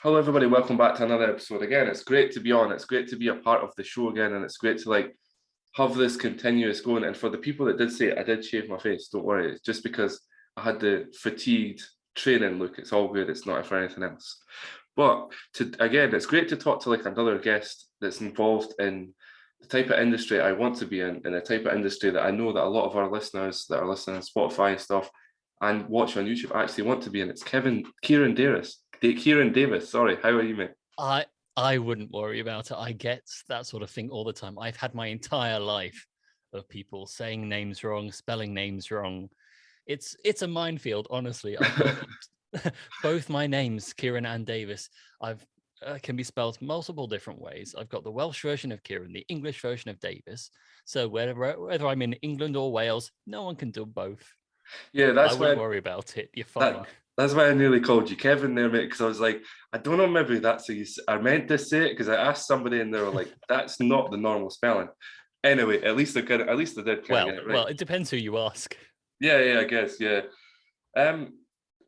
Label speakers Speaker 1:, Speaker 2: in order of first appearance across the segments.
Speaker 1: Hello, everybody. Welcome back to another episode. Again, it's great to be on. It's great to be a part of the show again, and it's great to have this continuous going. And for the people that did say I did shave my face, don't worry. It's just because I had the fatigued training look. It's all good. It's not for anything else. But again, it's great to talk to another guest that's involved in the type of industry I want to be in, and the type of industry that I know that a lot of our listeners that are listening on Spotify and stuff and watch on YouTube actually want to be in. It's Kieran Davis. Kieran Davis, sorry. How are you, mate?
Speaker 2: I wouldn't worry about it. I get that sort of thing all the time. I've had my entire life of people saying names wrong, spelling names wrong. It's a minefield, honestly. I've got both my names, Kieran and Davis. Can be spelled multiple different ways. I've got the Welsh version of Kieran, the English version of Davis. So whether I'm in England or Wales, no one can do both.
Speaker 1: Yeah,
Speaker 2: I wouldn't worry about it. You're fine.
Speaker 1: That's why I nearly called you Kevin there, mate, because I was like, I don't know, maybe that's how I meant to say it, because I asked somebody and they were like, that's not the normal spelling. Anyway, at least I did kind of get it right.
Speaker 2: Well, it depends who you ask.
Speaker 1: Yeah, I guess, yeah.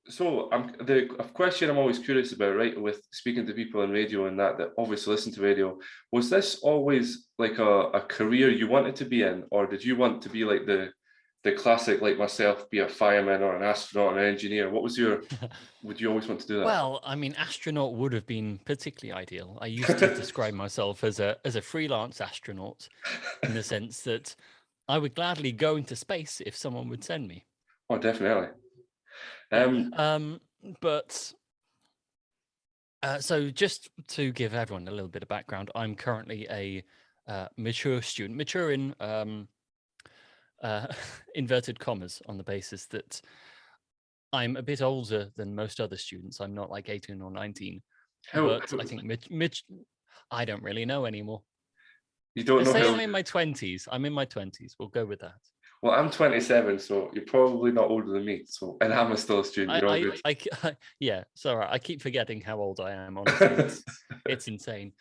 Speaker 1: So the question I'm always curious about, right, with speaking to people on radio and that obviously listen to radio, was this always like a career you wanted to be in, or did you want to be like the classic, like myself, be a fireman or an astronaut or an engineer? Would you always want to do that?
Speaker 2: Well, I mean, astronaut would have been particularly ideal. I used to describe myself as a freelance astronaut in the sense that I would gladly go into space if someone would send me.
Speaker 1: Oh, definitely.
Speaker 2: So just to give everyone a little bit of background, I'm currently a mature student, mature in inverted commas, on the basis that I'm a bit older than most other students. I'm not like 18 or 19. But I think Mitch, I don't really know anymore.
Speaker 1: You don't know?
Speaker 2: Say I'm in my 20s. I'm in my 20s. We'll go with that.
Speaker 1: Well, I'm 27, so you're probably not older than me. So, and I'm still a student. You're all good.
Speaker 2: Yeah, it's all right. I keep forgetting how old I am. Honestly, it's insane.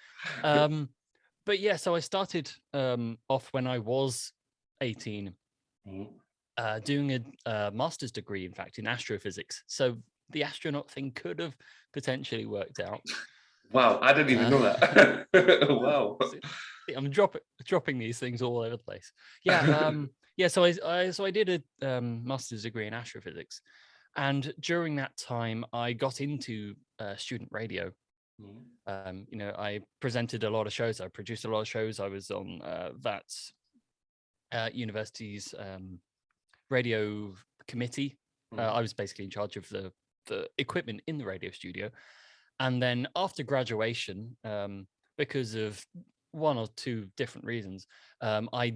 Speaker 2: But yeah, so I started off when I was 18. Doing a master's degree, in fact, in astrophysics. So the astronaut thing could have potentially worked out.
Speaker 1: Wow, I didn't even know that. Wow.
Speaker 2: I'm dropping these things all over the place. Yeah, So I did a master's degree in astrophysics, and during that time, I got into student radio. I presented a lot of shows. I produced a lot of shows. I was on that university's radio committee. I was basically in charge of the equipment in the radio studio. And then after graduation, because of one or two different reasons, I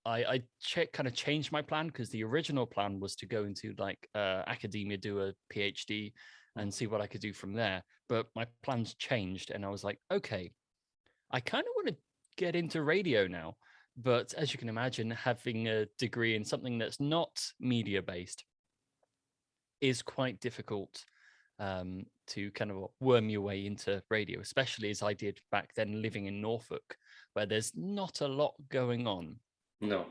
Speaker 2: kind of changed my plan, because the original plan was to go into academia, do a PhD and see what I could do from there. But my plans changed, and I was like, okay, I kind of want to get into radio now. But as you can imagine, having a degree in something that's not media based is quite difficult to kind of worm your way into radio, especially as I did back then living in Norfolk, where there's not a lot going on.
Speaker 1: No.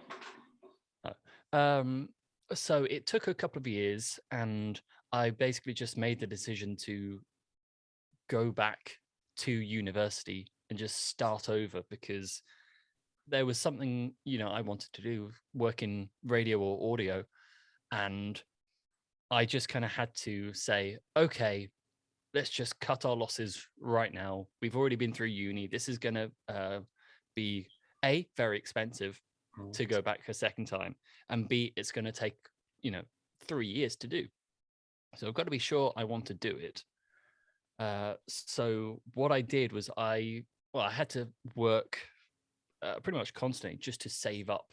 Speaker 2: So it took a couple of years, and I basically just made the decision to go back to university and just start over, because there was something, I wanted to do, work in radio or audio. And I just kind of had to say, okay, let's just cut our losses right now. We've already been through uni. This is going to be A, very expensive to go back a second time, and B, it's going to take, 3 years to do. So I've got to be sure I want to do it. So what I did was I had to work pretty much constantly just to save up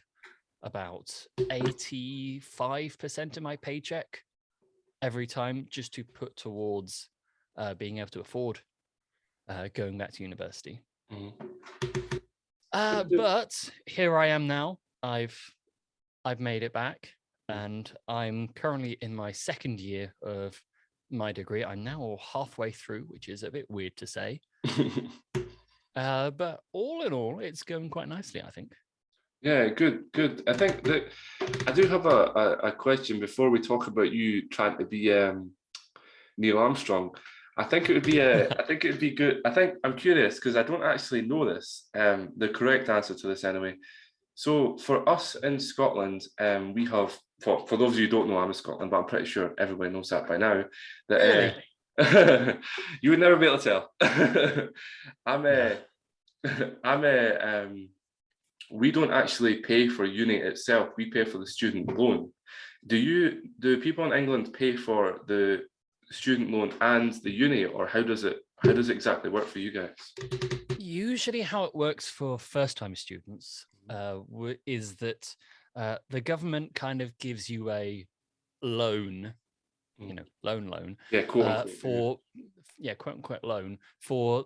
Speaker 2: about 85% of my paycheck every time, just to put towards being able to afford going back to university. But here I am now. I've made it back, and I'm currently in my second year of my degree. I'm now halfway through, which is a bit weird to say. But all in all, it's going quite nicely, I think.
Speaker 1: Yeah, good. I think that I do have a question before we talk about you trying to be Neil Armstrong. I think it would be I think it would be good. I think I'm curious because I don't actually know this. The correct answer to this anyway. So for us in Scotland, we have for those of you who don't know, I'm in Scotland, but I'm pretty sure everybody knows that by now. That
Speaker 2: Really?
Speaker 1: you would never be able to tell. I'm a, I'm a. We don't actually pay for uni itself. We pay for the student loan. Do people in England pay for the student loan and the uni, or how does it exactly work for you guys?
Speaker 2: Usually how it works for first-time students is that the government kind of gives you a loan, loan,
Speaker 1: Yeah, quote unquote,
Speaker 2: for quote unquote loan for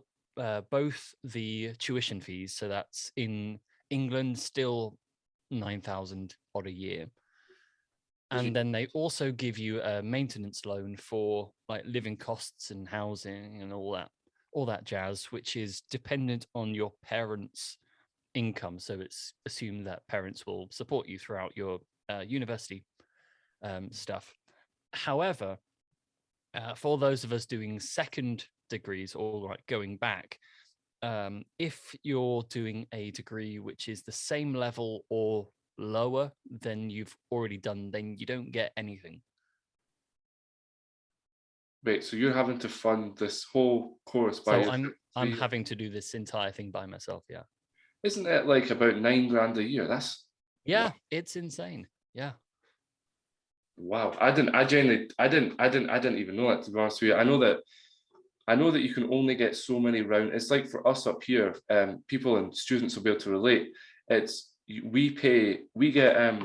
Speaker 2: both the tuition fees. So that's in England still 9,000 odd a year. And then they also give you a maintenance loan for like living costs and housing and all that jazz, which is dependent on your parents' income. So it's assumed that parents will support you throughout your university stuff. However, for those of us doing second degrees or like going back, if you're doing a degree which is the same level or lower than you've already done, then you don't get anything.
Speaker 1: Wait, so you're having to fund this whole course by
Speaker 2: So I'm having to do this entire thing by myself. Yeah.
Speaker 1: Isn't it like about $9,000 a year? That's
Speaker 2: wow. It's insane. Yeah.
Speaker 1: Wow. I didn't even know that, to be honest with you. I know that you can only get so many round. It's like for us up here, people and students will be able to relate. We get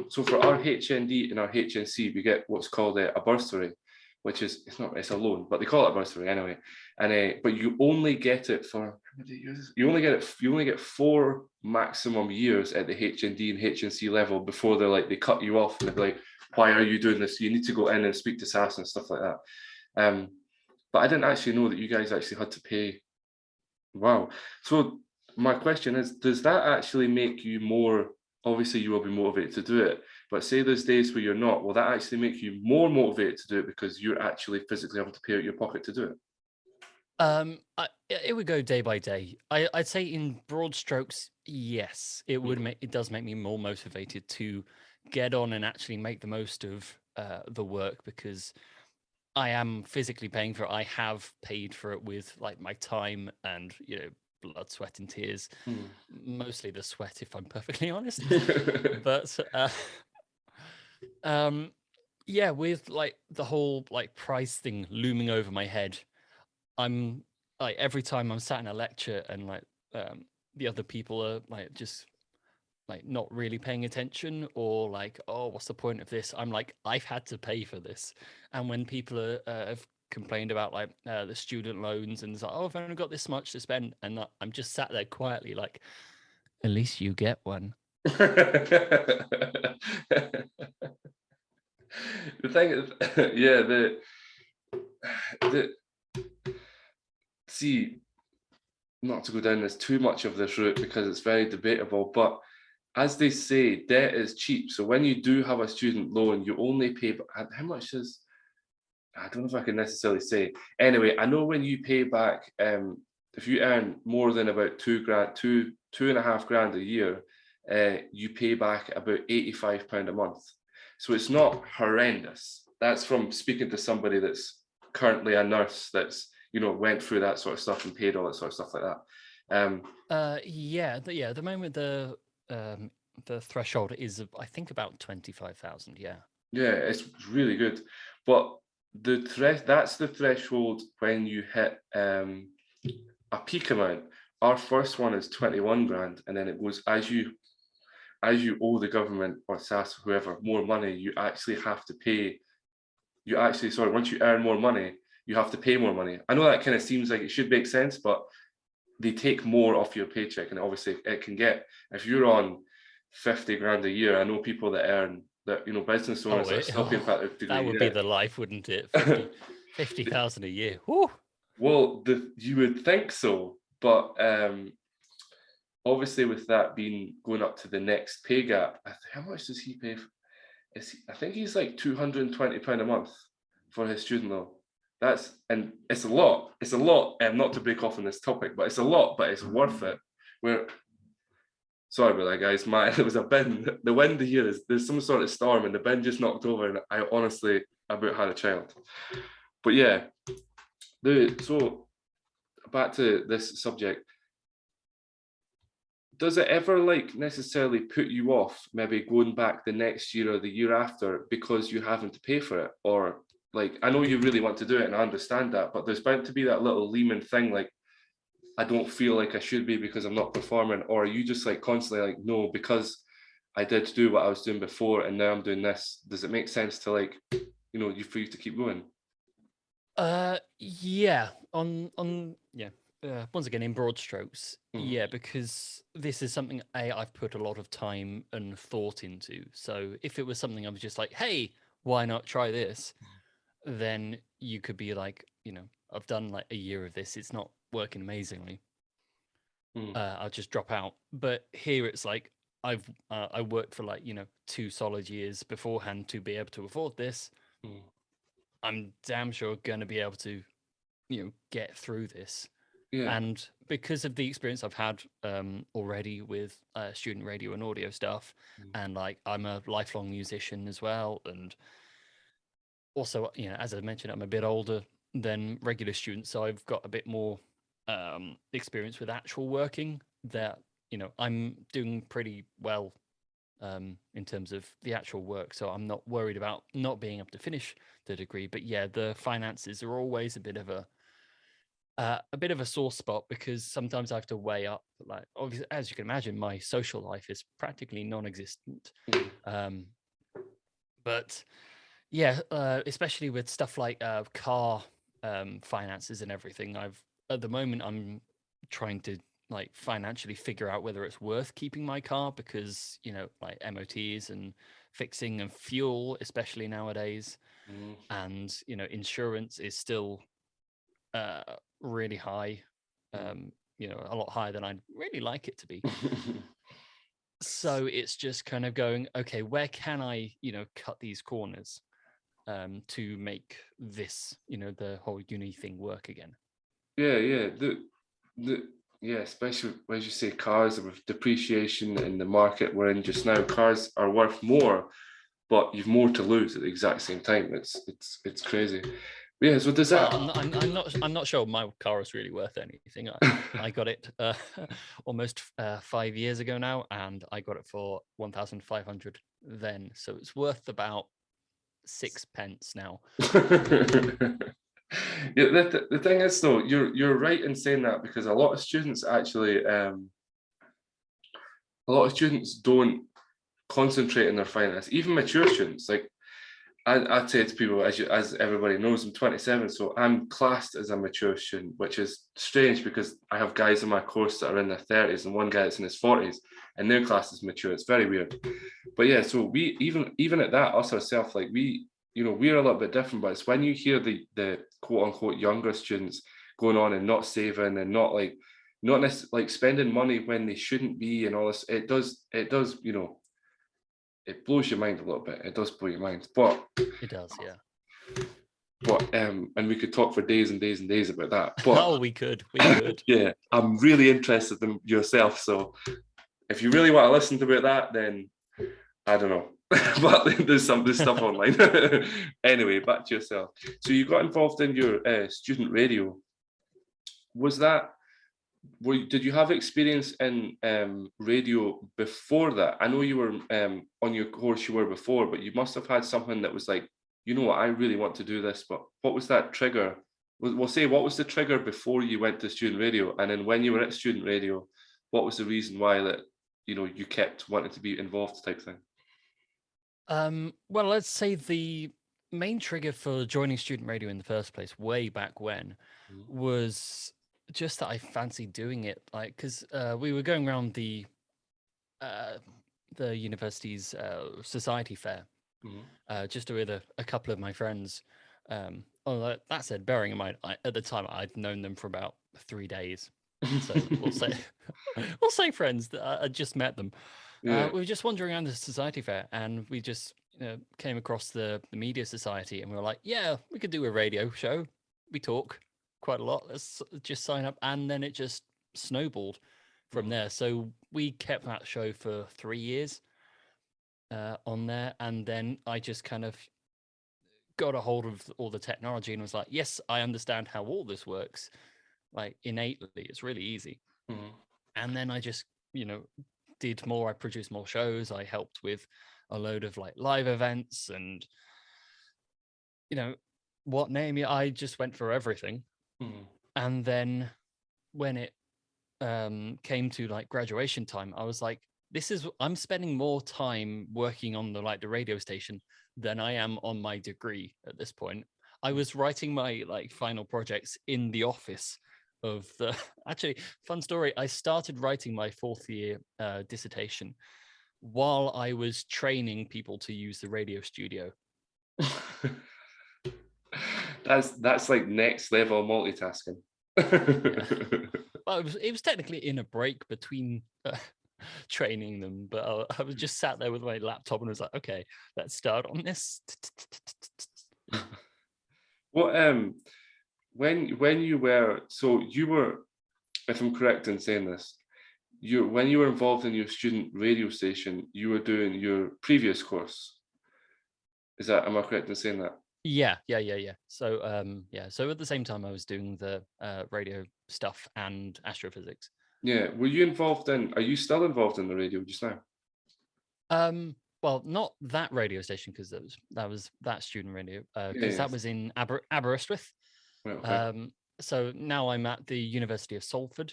Speaker 1: so for our HND and our HNC, we get what's called a bursary, which is it's a loan, but they call it a bursary anyway. And but you only get it for how many years? You only get 4 maximum years at the HND and HNC level before they cut you off and they're like, why are you doing this? You need to go in and speak to SAS and stuff like that. But I didn't actually know that you guys actually had to pay. Wow. So my question is, does that actually make you more, obviously you will be motivated to do it, but say there's days where you're not, will that actually make you more motivated to do it because you're actually physically having to pay out your pocket to do it?
Speaker 2: It would go day by day. I'd say in broad strokes, yes, it does make me more motivated to get on and actually make the most of the work, because I am physically paying for it. I have paid for it with like my time and blood, sweat, and tears. Mostly the sweat, if I'm perfectly honest. But yeah, with like the whole like price thing looming over my head, I'm like every time I'm sat in a lecture and like the other people are like just like not really paying attention, or like, oh, what's the point of this? I'm like, I've had to pay for this. And when people have complained about like the student loans and it's like, oh, I've only got this much to spend, and I'm just sat there quietly like, at least you get one.
Speaker 1: The thing is, yeah, see, not to go down this too much of this route because it's very debatable, but as they say, debt is cheap. So when you do have a student loan, you only pay, how much is, I don't know if I can necessarily say. Anyway, I know when you pay back, if you earn more than about £2.5 grand a year, you pay back about £85 a month. So it's not horrendous. That's from speaking to somebody that's currently a nurse that's went through that sort of stuff and paid all that sort of stuff like that.
Speaker 2: Yeah, the moment the threshold is I think about 25,000. Yeah,
Speaker 1: it's really good, but that's the threshold when you hit a peak amount. Our first one is 21 grand, and then it goes as you owe the government or SAS or whoever more money, you actually have to pay. Once you earn more money, you have to pay more money. I know that kind of seems like it should make sense, but they take more off your paycheck, and obviously it can get, if you're on 50 grand a year, I know people that earn that, business owners that are still paying for that degree.
Speaker 2: That would be the life, wouldn't it? 50,000 a year. Whew.
Speaker 1: Well, you would think so, but obviously with that being going up to the next pay gap, how much does he pay? I think he's like £220 a month for his student loan. and it's a lot. It's a lot, not to break off on this topic, but it's a lot, but it's worth it. Where sorry about that, guys. There was a bin. The wind here there's some sort of storm, and the bin just knocked over, and I honestly about had a child. But yeah, so back to this subject. Does it ever like necessarily put you off maybe going back the next year or the year after because you having to pay for it? Or like, I know you really want to do it and I understand that, but there's bound to be that little Lehman thing, like, I don't feel like I should be because I'm not performing. Or are you just like constantly like, no, because I did do what I was doing before and now I'm doing this. Does it make sense to like, for you to keep going?
Speaker 2: Yeah. Yeah. Once again, in broad strokes, yeah, because this is something I've put a lot of time and thought into. So if it was something I was just like, hey, why not try this? Then you could be like, I've done like a year of this. It's not working amazingly. I'll just drop out. But here it's like I worked for like 2 solid years beforehand to be able to afford this. I'm damn sure going to be able to get through this.
Speaker 1: Yeah.
Speaker 2: And because of the experience I've had already with student radio and audio stuff, and like I'm a lifelong musician as well, and also as I mentioned, I'm a bit older than regular students, so I've got a bit more experience with actual working. That I'm doing pretty well in terms of the actual work, so I'm not worried about not being able to finish the degree. But yeah, the finances are always a bit of a sore spot, because sometimes I have to weigh up, like, obviously, as you can imagine, my social life is practically non-existent. But yeah, especially with stuff like car finances and everything, at the moment I'm trying to like financially figure out whether it's worth keeping my car, because like MOTs and fixing and fuel, especially nowadays, and insurance is still really high, a lot higher than I'd really like it to be. So it's just kind of going, okay, where can I cut these corners to make this the whole uni thing work again.
Speaker 1: Yeah, yeah, especially as you say, cars with depreciation in the market we're in just now, cars are worth more, but you've more to lose at the exact same time. It's crazy. Yeah, so does that?
Speaker 2: Well, I'm not sure my car is really worth anything. I got it almost 5 years ago now, and I got it for 1,500 then, so it's worth about 6 pence now.
Speaker 1: Yeah, the thing is though, you're right in saying that, because a lot of students actually don't concentrate on their finance. Even mature students, like I'd say to people, as everybody knows, I'm 27, so I'm classed as a mature student, which is strange because I have guys in my course that are in their 30s and one guy that's in his 40s, and their class is mature. It's very weird. But yeah, so we even at that, us ourselves, like we're a little bit different. But it's when you hear the quote unquote younger students going on and not saving and not necessarily like spending money when they shouldn't be and all this, it does it blows your mind a little bit. It does blow your mind, but
Speaker 2: it does, yeah.
Speaker 1: But and we could talk for days and days and days about that. But
Speaker 2: oh, we could.
Speaker 1: Yeah, I'm really interested in yourself. So if you really want to listen to about that, then I don't know. But there's stuff online. Anyway, back to yourself. So you got involved in your student radio. Was that? Did you have experience in radio before that? I know you were on your course you were before, but you must have had something that was like, you know what, I really want to do this. But what was that trigger? We'll say, what was the trigger before you went to student radio? And then when you were at student radio, what was the reason why that, you kept wanting to be involved type thing?
Speaker 2: Well, let's say the main trigger for joining student radio in the first place, way back when, was just that I fancied doing it, like, because we were going around the university's society fair, just with a couple of my friends. Although that said, bearing in mind, at the time I'd known them for about 3 days, so we'll say friends. That I just met them.
Speaker 1: Yeah.
Speaker 2: We were just wandering around the society fair, and we just came across the media society, and we were like, yeah, we could do a radio show. we talk quite a lot. Let's just sign up. And then it just snowballed from there. So we kept that show for 3 years on there. And then I just kind of got a hold of all the technology and was like, yes, I understand how all this works. Like innately, it's really easy. And then I just, did more. I produced more shows. I helped with a load of like live events and, what name it. I just went for everything. And then when it came to like graduation time, I was like, I'm spending more time working on the radio station than I am on my degree at this point. I was writing my like final projects in the office of actually, fun story. I started writing my 4th year dissertation while I was training people to use the radio studio.
Speaker 1: That's like next level multitasking.
Speaker 2: Well, it was technically in a break between training them, but I was just sat there with my laptop and was like, okay, let's start on this.
Speaker 1: What when you were, if I'm correct in saying this, when you were involved in your student radio station, you were doing your previous course. Am I correct in saying that?
Speaker 2: Yeah. So so at the same time I was doing the radio stuff and astrophysics.
Speaker 1: Yeah. Are you still involved in the radio just now?
Speaker 2: Well, not that radio station, because that was that student radio, because that was in Aberystwyth.
Speaker 1: Right, okay.
Speaker 2: So now I'm at the University of Salford.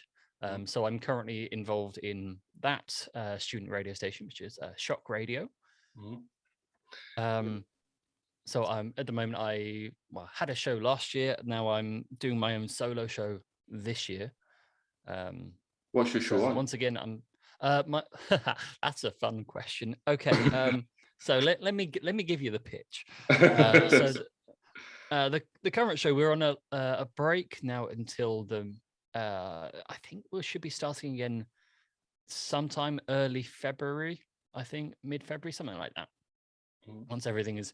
Speaker 2: So I'm currently involved in that student radio station, which is Shock Radio. So I'm at the moment, I had a show last year. Now I'm doing my own solo show this year.
Speaker 1: What's your show on?
Speaker 2: Once again, I'm that's a fun question. Okay, so let me give you the pitch. The current show, we're on a break now until I think we should be starting again sometime early February. I think mid-February, something like that. Once everything is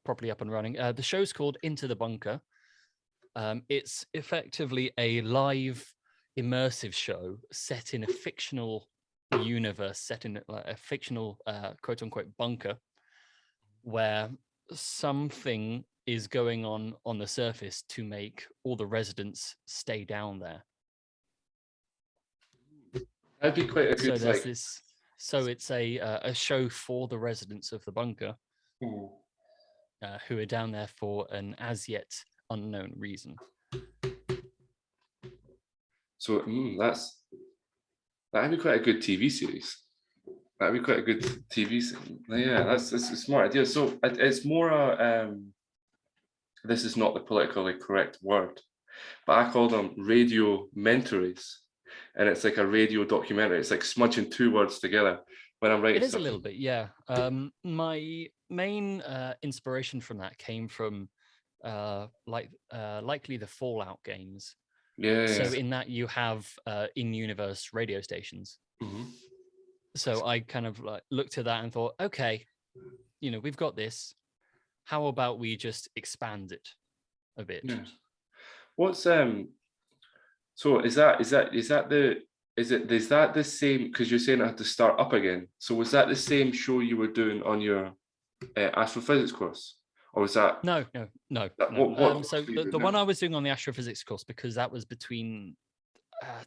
Speaker 2: properly up and running. The show's called Into the Bunker. It's effectively a live immersive show set in a fictional universe, set in a fictional quote unquote bunker, where something is going on the surface to make all the residents stay down there.
Speaker 1: That'd be quite a good.
Speaker 2: So it's a show for the residents of the bunker, who are down there for an as yet unknown reason.
Speaker 1: So that'd be quite a good TV series. That'd be quite a good TV series. Yeah, that's a smart idea. So it's more this is not the politically correct word, but I call them radio mentaries, and it's like a radio documentary. It's like smudging 2 words together when I'm writing.
Speaker 2: It is a little bit, yeah. My main inspiration from that came from likely the Fallout games.
Speaker 1: Yeah.
Speaker 2: So in that you have in-universe radio stations. So I kind of like looked at that and thought, okay, we've got this. How about we just expand it a bit?
Speaker 1: Yeah. What's so is that the same, because you're saying I had to start up again? So was that the same show you were doing on your astrophysics course, or was that
Speaker 2: no? So the one I was doing on the astrophysics course, because that was between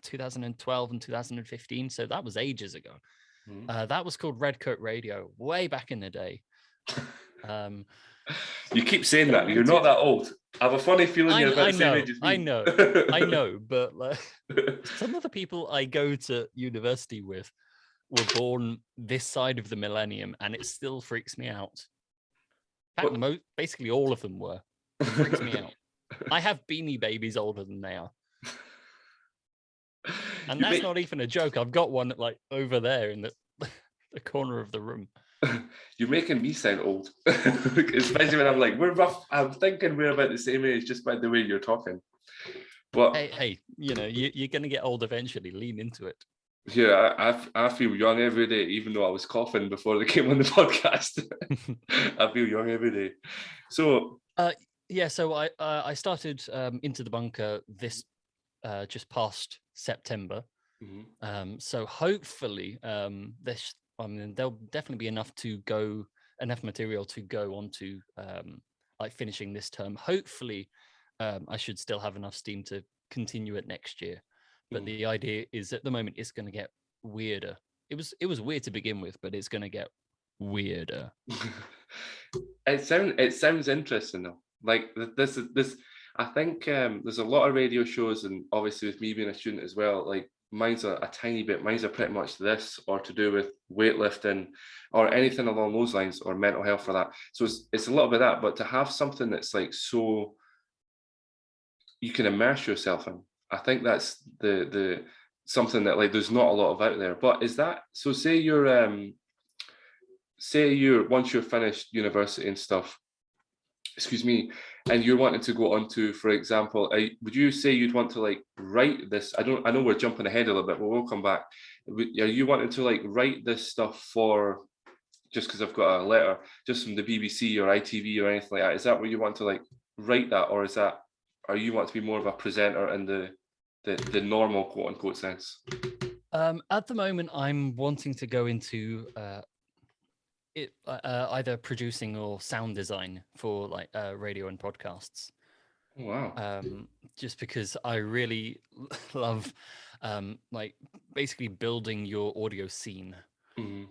Speaker 2: 2012 and 2015, so that was ages ago. That was called Redcoat Radio, way back in the day.
Speaker 1: You keep saying that. You're not that old. I have a funny feeling you're about the same age as me.
Speaker 2: I know, but like, some of the people I go to university with were born this side of the millennium, and it still freaks me out. In fact, basically all of them were. It freaks me out. I have beanie babies older than they are. And that's not even a joke. I've got one like over there in the corner of the room.
Speaker 1: You're making me sound old, especially when I'm like, we're rough. I'm thinking we're about the same age just by the way you're talking. But
Speaker 2: hey, you're gonna get old eventually. Lean into it.
Speaker 1: Yeah, I feel young every day, even though I was coughing before they came on the podcast. I feel young every day. So
Speaker 2: Yeah, so I started Into the Bunker this just past September. So hopefully this, I mean, there'll definitely be enough material to go on to like finishing this term. Hopefully I should still have enough steam to continue it next year. But the idea is at the moment it's going to get weirder. It was weird to begin with, but it's going to get weirder.
Speaker 1: It sounds interesting though. Like this. I think there's a lot of radio shows, and obviously with me being a student as well, like mine's a tiny bit. Mine's are pretty much this, or to do with weightlifting, or anything along those lines, or mental health for that. So it's a little bit of that, but to have something that's like so you can immerse yourself in, I think that's the something that like there's not a lot of out there. But is that so? Say you're once you're finished university and stuff, excuse me, and you're wanting to go on to, for example, would you say you'd want to like write this? I know we're jumping ahead a little bit, but we'll come back. Are you wanting to like write this stuff for just because I've got a letter just from the BBC or ITV or anything like that? Is that what you want to like write that, or are you want to be more of a presenter in the normal quote unquote sense?
Speaker 2: At the moment, I'm wanting to go into either producing or sound design for like radio and podcasts.
Speaker 1: Oh, wow.
Speaker 2: Just because I really love like basically building your audio scene. All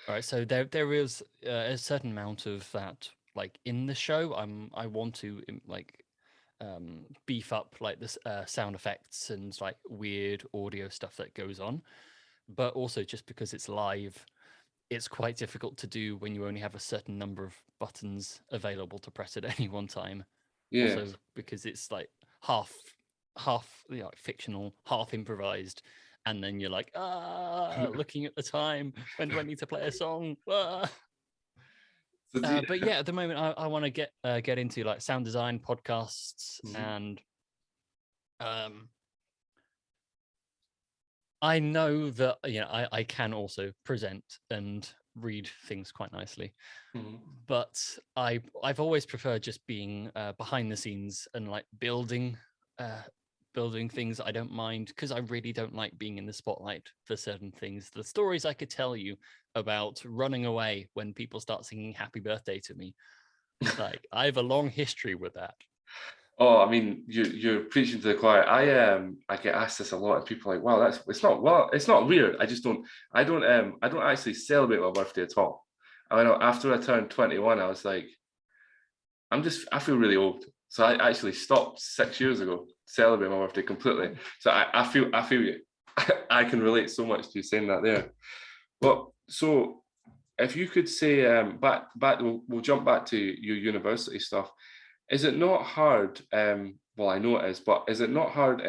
Speaker 2: right, so there is a certain amount of that like in the show. I want to like beef up like this sound effects and like weird audio stuff that goes on, but also just because it's live, it's quite difficult to do when you only have a certain number of buttons available to press at any one time.
Speaker 1: Yeah.
Speaker 2: Also because it's like half fictional, half improvised, and then you're like looking at the time, when do I need to play a song? But yeah, at the moment I want to get into like sound design, podcasts, and I know that I can also present and read things quite nicely, but I've always preferred just being behind the scenes and like building things. I don't mind, because I really don't like being in the spotlight for certain things. The stories I could tell you about running away when people start singing "Happy Birthday" to me, like I have a long history with that.
Speaker 1: Oh, I mean, you're preaching to the choir. I get asked this a lot, and people are like, "Wow, it's not weird. I don't actually celebrate my birthday at all." I know after I turned 21, I was like, I feel really old. So I actually stopped 6 years ago celebrating my birthday completely. So I feel you. I can relate so much to you saying that there. But so if you could say we'll jump back to your university stuff. Is it not hard? Well, I know it is, but is it not hard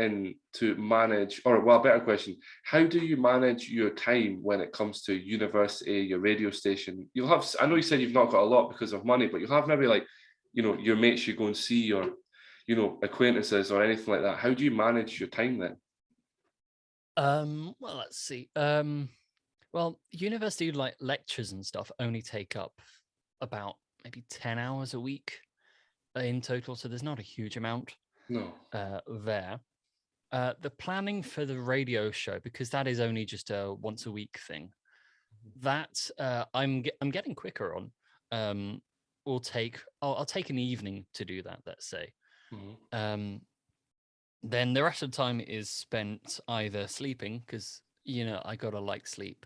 Speaker 1: to manage? Or, well, better question: how do you manage your time when it comes to university, your radio station? You'll have. I know you said you've not got a lot because of money, but you'll have maybe like, your mates you go and see, or acquaintances or anything like that. How do you manage your time then?
Speaker 2: Well, let's see. Well, university like lectures and stuff only take up about maybe 10 hours a week in total, so there's not a huge amount
Speaker 1: No.
Speaker 2: there. The planning for the radio show, because that is only just a once a week thing, that I'm getting quicker on. I'll take an evening to do that, let's say. Then the rest of the time is spent either sleeping, because I gotta like sleep.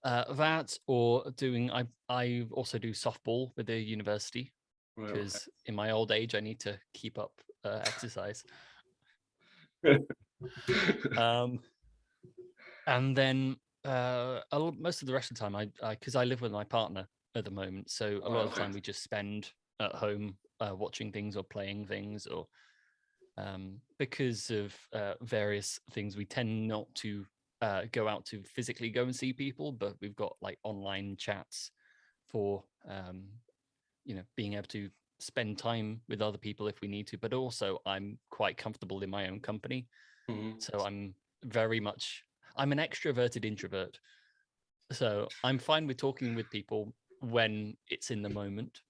Speaker 2: That, or doing. I also do softball with the university, because in my old age I need to keep up exercise. And then most of the rest of the time, because I live with my partner at the moment, so a lot of the time we just spend at home watching things or playing things, or because of various things, we tend not to go out to physically go and see people, but we've got like online chats for being able to spend time with other people if we need to. But also I'm quite comfortable in my own company. So I'm an extroverted introvert, so I'm fine with talking with people when it's in the moment.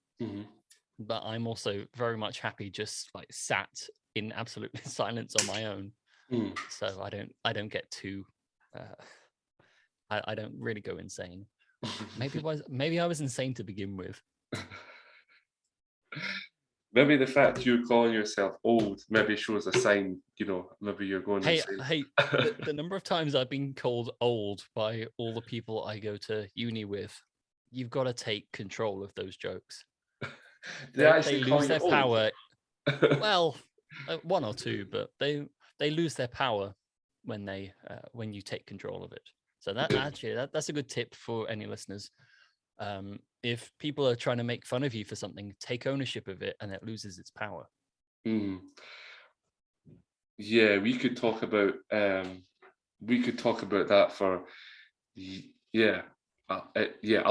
Speaker 2: but I'm also very much happy just like sat in absolute silence on my own. So I don't get too I don't really go insane. Maybe I was insane to begin with.
Speaker 1: Maybe the fact you're calling yourself old maybe shows a sign, maybe you're going
Speaker 2: Hey,
Speaker 1: insane.
Speaker 2: the number of times I've been called old by all the people I go to uni with, you've got to take control of those jokes.
Speaker 1: They
Speaker 2: They
Speaker 1: actually call
Speaker 2: lose
Speaker 1: you
Speaker 2: their
Speaker 1: old?
Speaker 2: power. Well, one or two, but they lose their power when you take control of it. So that's a good tip for any listeners. If people are trying to make fun of you for something, take ownership of it, and it loses its power.
Speaker 1: Mm. Yeah, we could talk about that for a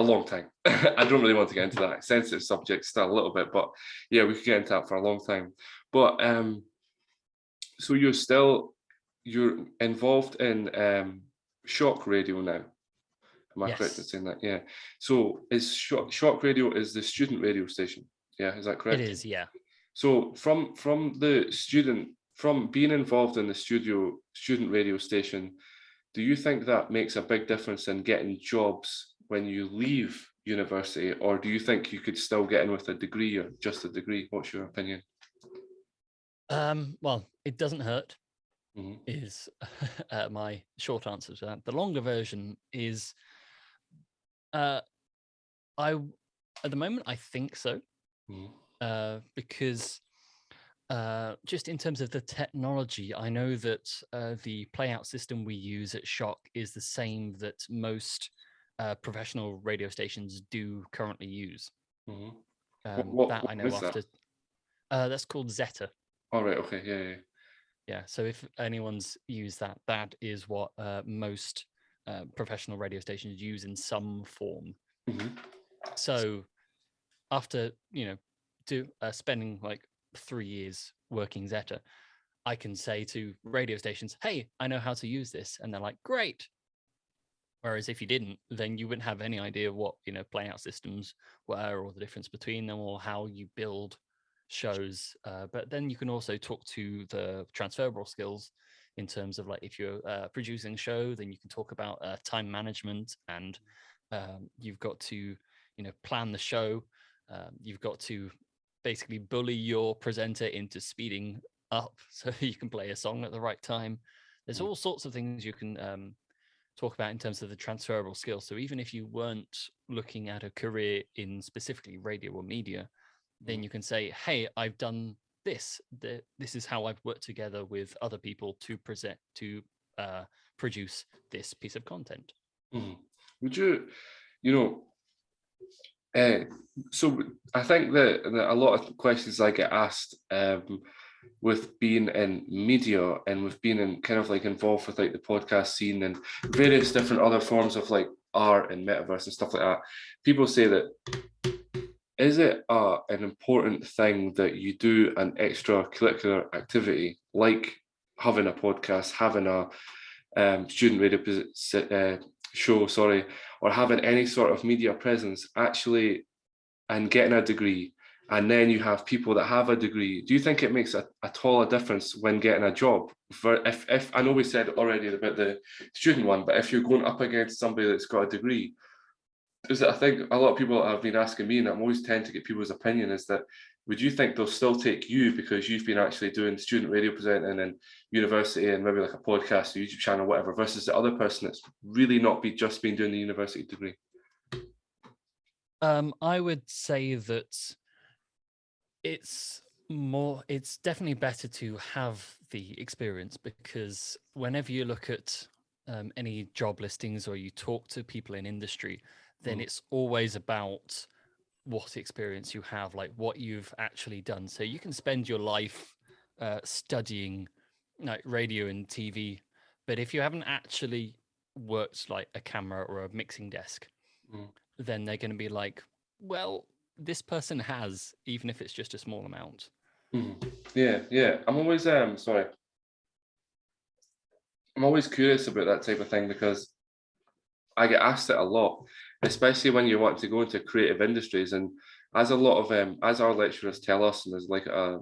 Speaker 1: long time. I don't really want to get into that sensitive subject still a little bit, but yeah, we could get into that for a long time. But so you're involved in shock radio now. Am I correct in
Speaker 2: Yes,
Speaker 1: saying that? Yeah. So is shock radio is the student radio station? Yeah, is that correct?
Speaker 2: it is. Yeah.
Speaker 1: So from being involved in the student radio station, do you think that makes a big difference in getting jobs when you leave university, or do you think you could still get in with a degree or just a degree? What's your opinion?
Speaker 2: Well, it doesn't hurt.
Speaker 1: Mm-hmm.
Speaker 2: Is my short answer to that. The longer version is, I at the moment I think so, because just in terms of the technology, I know that the playout system we use at Shock is the same that most professional radio stations do currently use.
Speaker 1: Mm-hmm.
Speaker 2: That I know
Speaker 1: What is
Speaker 2: after. That's called Zeta.
Speaker 1: All right. Okay. Yeah.
Speaker 2: Yeah. So if anyone's used that, that is what most professional radio stations use in some form.
Speaker 1: Mm-hmm.
Speaker 2: So after spending like 3 years working Zeta, I can say to radio stations, "Hey, I know how to use this," and they're like, "Great." Whereas if you didn't, then you wouldn't have any idea what playout systems were, or the difference between them, or how you build shows. But then you can also talk to the transferable skills in terms of like if you're producing a show, then you can talk about time management, and you've got to plan the show. You've got to basically bully your presenter into speeding up so you can play a song at the right time. There's all sorts of things you can talk about in terms of the transferable skills. So even if you weren't looking at a career in specifically radio or media, then you can say, "Hey, I've done this. This is how I've worked together with other people to produce this piece of content."
Speaker 1: Would so I think that a lot of questions I get asked with being in media and with being in kind of like involved with like the podcast scene and various different other forms of like art and metaverse and stuff like that, people say that, is it an important thing that you do an extracurricular activity like having a podcast, having a student radio show, or having any sort of media presence actually, and getting a degree, and then you have people that have a degree? Do you think it makes at all a difference when getting a job? If I know we said already about the student one, but if you're going up against somebody that's got a degree, is it, I think a lot of people have been asking me, and I'm always tend to get people's opinion, is that would you think they'll still take you because you've been actually doing student radio presenting in university and maybe like a podcast or YouTube channel, whatever, versus the other person that's really not just been doing the university degree?
Speaker 2: I would say that it's definitely better to have the experience, because whenever you look at any job listings or you talk to people in industry, then it's always about what experience you have, like what you've actually done. So you can spend your life studying like radio and TV, but if you haven't actually worked like a camera or a mixing desk, then they're going to be like, well, this person has, even if it's just a small amount.
Speaker 1: Yeah. I'm always I'm always curious about that type of thing, because I get asked it a lot, especially when you want to go into creative industries. And as a lot of as our lecturers tell us, and there's like a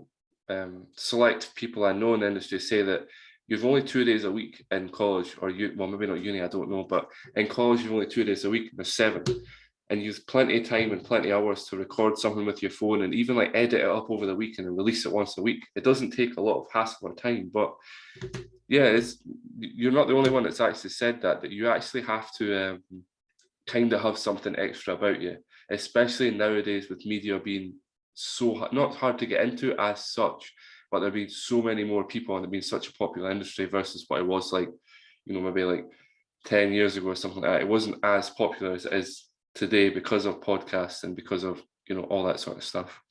Speaker 1: select people I know in the industry say that you've only 2 days a week in college, or well, maybe not uni, I don't know, but in college you've only 2 days a week, and there's 7, and you've plenty of time and plenty of hours to record something with your phone and even like edit it up over the weekend and release it once a week. It doesn't take a lot of hassle or time, but yeah, you're not the only one that's actually said that you actually have to kind of have something extra about you, especially nowadays with media being so not hard to get into as such, but there being so many more people and it being such a popular industry versus what it was like, maybe like 10 years ago or something like that. It wasn't as popular as it is today because of podcasts and because of all that sort of stuff.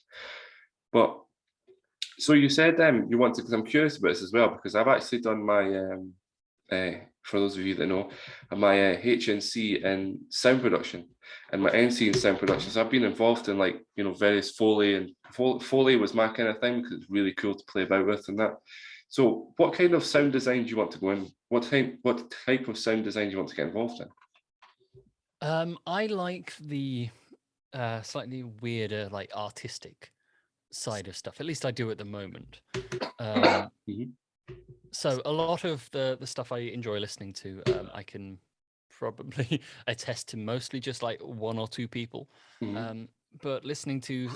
Speaker 1: But so you said you want to, because I'm curious about this as well, because I've actually done my for those of you that know, my HNC in sound production and my NC in sound production. So I've been involved in like various Foley, and Foley was my kind of thing because it's really cool to play about with and that. So what kind of sound design do you want to go in? What type of sound design do you want to get involved in?
Speaker 2: I like the slightly weirder, like artistic side of stuff. At least I do at the moment. So a lot of the stuff I enjoy listening to, I can probably attest to mostly just like 1 or 2 people. But listening to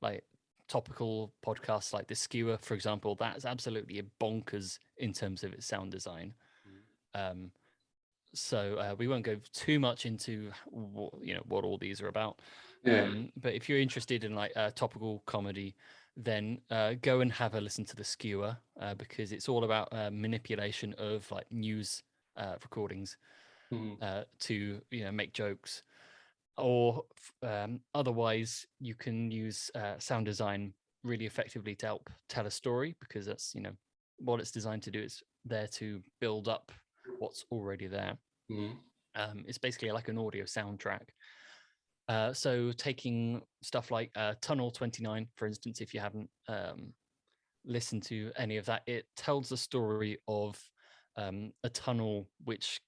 Speaker 2: like topical podcasts like The Skewer, for example, that's absolutely bonkers in terms of its sound design. So we won't go too much into what all these are about. But if you're interested in like topical comedy, then go and have a listen to The Skewer, because it's all about manipulation of like news recordings to make jokes. Or otherwise, you can use sound design really effectively to help tell a story, because that's what it's designed to do. Is there to build up what's already there. It's basically like an audio soundtrack. So taking stuff like Tunnel 29, for instance, if you haven't listened to any of that, it tells the story of a tunnel which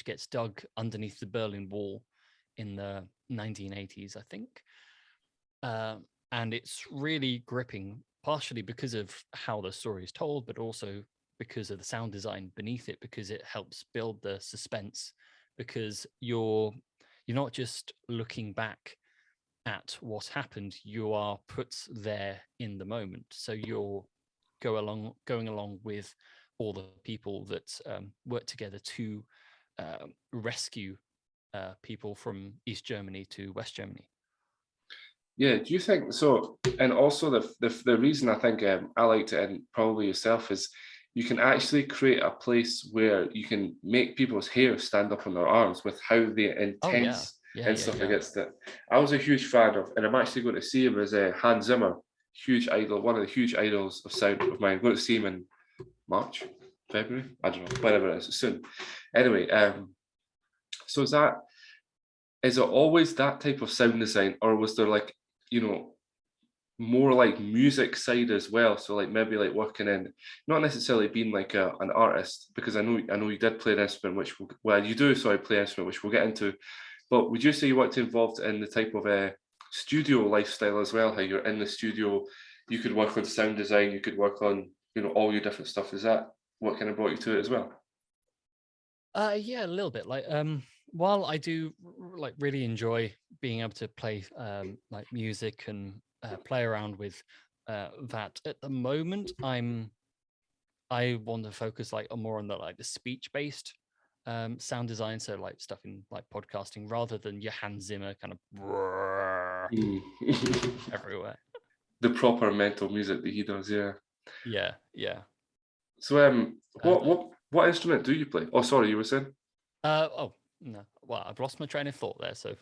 Speaker 2: gets dug underneath the Berlin Wall in the 1980s, I think. And it's really gripping, partially because of how the story is told, but also because of the sound design beneath it, because it helps build the suspense, because you're not just looking back at what happened, you are put there in the moment. So you're going along with all the people that work together to rescue people from East Germany to West Germany.
Speaker 1: Yeah, do you think so? And also the reason I think I liked it, and probably yourself, is you can actually create a place where you can make people's hair stand up on their arms with how they intense stuff against it. I was a huge fan of, and I'm actually going to see him as Hans Zimmer, huge idol, one of the huge idols of sound of mine. I'm going to see him in March, February, I don't know, whenever it is, soon. Anyway, so is it always that type of sound design, or was there like more like music side as well? So like maybe like working in, not necessarily being like an artist, because I know you did play an instrument, which you do, so I play an instrument, which we'll get into. But would you say you want to involved in the type of studio lifestyle as well? How you're in the studio, you could work on sound design, you could work on all your different stuff. Is that what kind of brought you to it as well?
Speaker 2: Yeah, a little bit. Like while I do like really enjoy being able to play like music and play around with that, at the moment I want to focus like more on the speech based sound design, so like stuff in like podcasting, rather than your Hans Zimmer kind of everywhere.
Speaker 1: The proper mental music that he does,
Speaker 2: yeah.
Speaker 1: So what instrument do you play? Oh, sorry, you were saying?
Speaker 2: Oh no, well, I've lost my train of thought there. So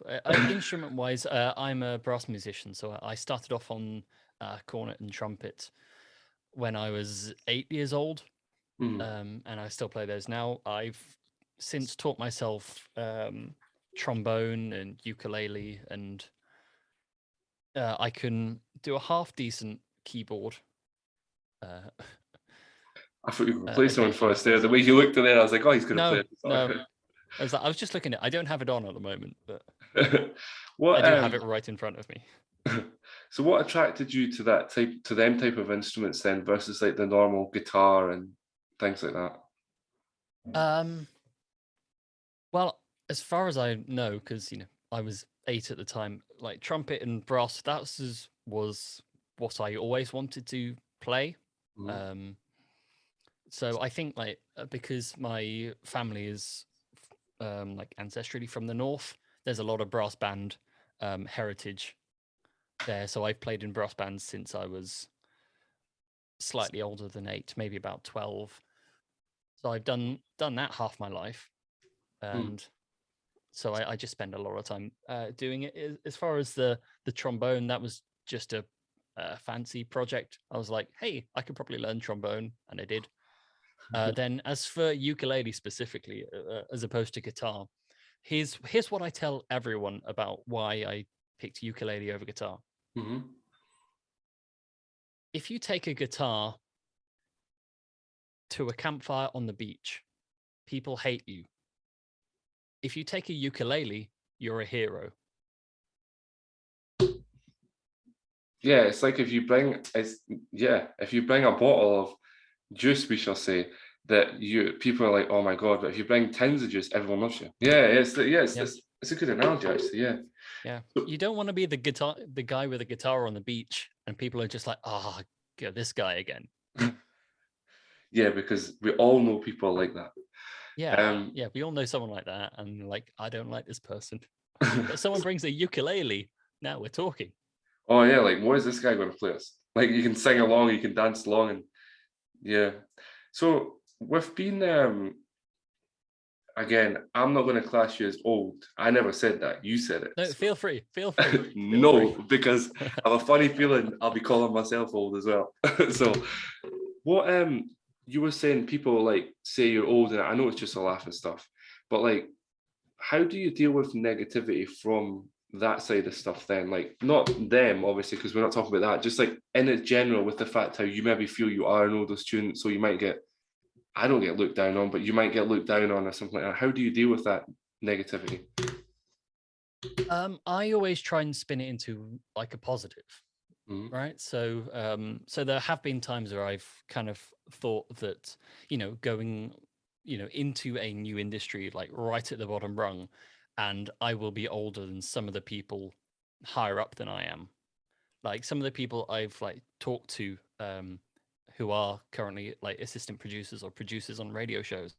Speaker 2: instrument wise, I'm a brass musician, so I started off on cornet and trumpet when I was 8 years old. And I still play those now. I've since taught myself trombone and ukulele, and I can do a half decent keyboard.
Speaker 1: I thought you were play someone first there. The way you looked at it, I was like, oh, he's going to play it.
Speaker 2: No. I was just looking at it. I don't have it on at the moment, but
Speaker 1: What
Speaker 2: I do have it right in front of me.
Speaker 1: so what attracted you to them type of instruments then versus like the normal guitar and things like that?
Speaker 2: Well, as far as I know, because I was 8 at the time, like trumpet and brass, was what I always wanted to play.
Speaker 1: Mhm.
Speaker 2: So I think because my family is like ancestrally from the north, there's a lot of brass band heritage there. So I've played in brass bands since I was slightly older than 8, maybe about 12. So I've done that half my life,
Speaker 1: Mm.
Speaker 2: and so I just spend a lot of time doing it. As far as the trombone, that was just a fancy project. I was like, hey, I could probably learn trombone, and I did. Then as for ukulele specifically, as opposed to guitar, here's what I tell everyone about why I picked ukulele over guitar.
Speaker 1: Mhm.
Speaker 2: If you take a guitar to a campfire on the beach, people hate you. If you take a ukulele, you're a hero.
Speaker 1: Yeah, it's like if you bring a bottle of juice, we shall say, that people are like, oh my god, but if you bring tins of juice, everyone loves you. Yeah,
Speaker 2: Yeah.
Speaker 1: it's a good analogy actually. Yeah.
Speaker 2: Yeah.
Speaker 1: So-
Speaker 2: You don't want to be the guy with a guitar on the beach and people are just like, oh, this guy again.
Speaker 1: yeah, because we all know people like that.
Speaker 2: Yeah. Yeah. We all know someone like that. And like, I don't like this person. But someone brings a ukulele. Now we're talking.
Speaker 1: Oh yeah, like what is this guy going to play us? Like you can sing along, you can dance along, and yeah. So with being again, I'm not going to class you as old. I never said that. You said it.
Speaker 2: No,
Speaker 1: So-
Speaker 2: feel free. Feel free.
Speaker 1: no, because I have a funny feeling I'll be calling myself old as well. So what you were saying people like say you're old, and I know it's just a laugh and stuff, but like how do you deal with negativity from that side of stuff then? Like not them obviously, because we're not talking about that, just like in it general with the fact how you maybe feel you are an older student, so you might get, I don't get looked down on, but you might get looked down on or something like that. How do you deal with that negativity?
Speaker 2: I always try and spin it into like a positive.
Speaker 1: Mhm.
Speaker 2: Right. So there have been times where I've kind of thought that, going, into a new industry, like right at the bottom rung, and I will be older than some of the people higher up than I am. Like some of the people I've like talked to, who are currently like assistant producers or producers on radio shows,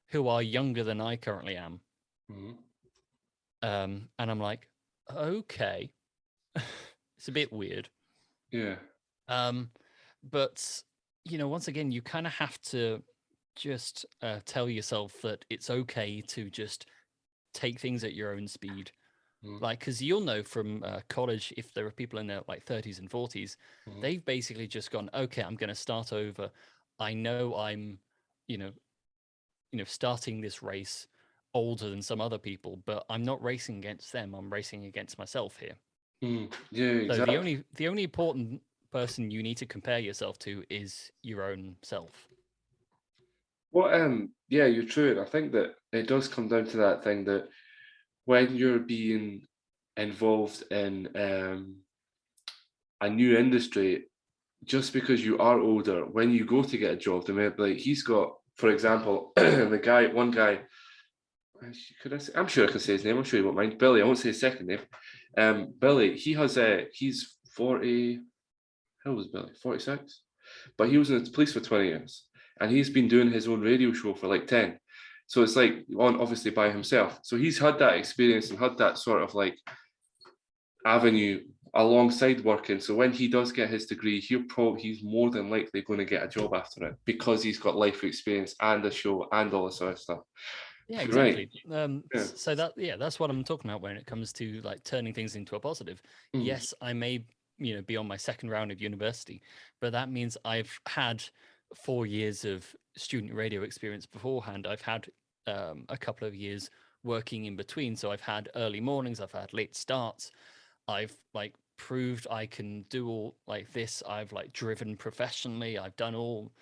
Speaker 2: who are younger than I currently am.
Speaker 1: Mhm.
Speaker 2: And I'm like, okay, it's a bit weird.
Speaker 1: Yeah.
Speaker 2: Um, but once again, you kind of have to just tell yourself that it's okay to just take things at your own speed.
Speaker 1: Mhm.
Speaker 2: Like, because you'll know from college, if there are people in their like 30s and 40s,
Speaker 1: Mhm.
Speaker 2: they've basically just gone, okay, I'm going to start over. I know I'm, you know, starting this race older than some other people, but I'm not racing against them. I'm racing against myself here.
Speaker 1: Mhm. Yeah,
Speaker 2: So the
Speaker 1: exactly.
Speaker 2: only important person you need to compare yourself to is your own self.
Speaker 1: Well, yeah, you're true. And I think that it does come down to that thing that when you're being involved in a new industry, just because you are older, when you go to get a job, they may be like he's got, for example, one guy, could I say, I'm sure I can say his name, I'm sure he won't mind. Billy, I won't say his second name. Billy, he's 40, how old was Billy? 46? But he was in the police for 20 years. And he's been doing his own radio show for like 10. So it's like on obviously by himself. So he's had that experience and had that sort of like avenue alongside working. So when he does get his degree, he's more than likely going to get a job after it because he's got life experience and a show and all this sort of stuff.
Speaker 2: Yeah,
Speaker 1: You're right.
Speaker 2: exactly.
Speaker 1: Yeah.
Speaker 2: So that's what I'm talking about when it comes to like turning things into a positive.
Speaker 1: Mm.
Speaker 2: Yes, I may, be on my second round of university, but that means I've had 4 years of student radio experience beforehand. I've had a couple of years working in between. So I've had early mornings, I've had late starts. I've like proved I can do all like this. I've like driven professionally. I've done all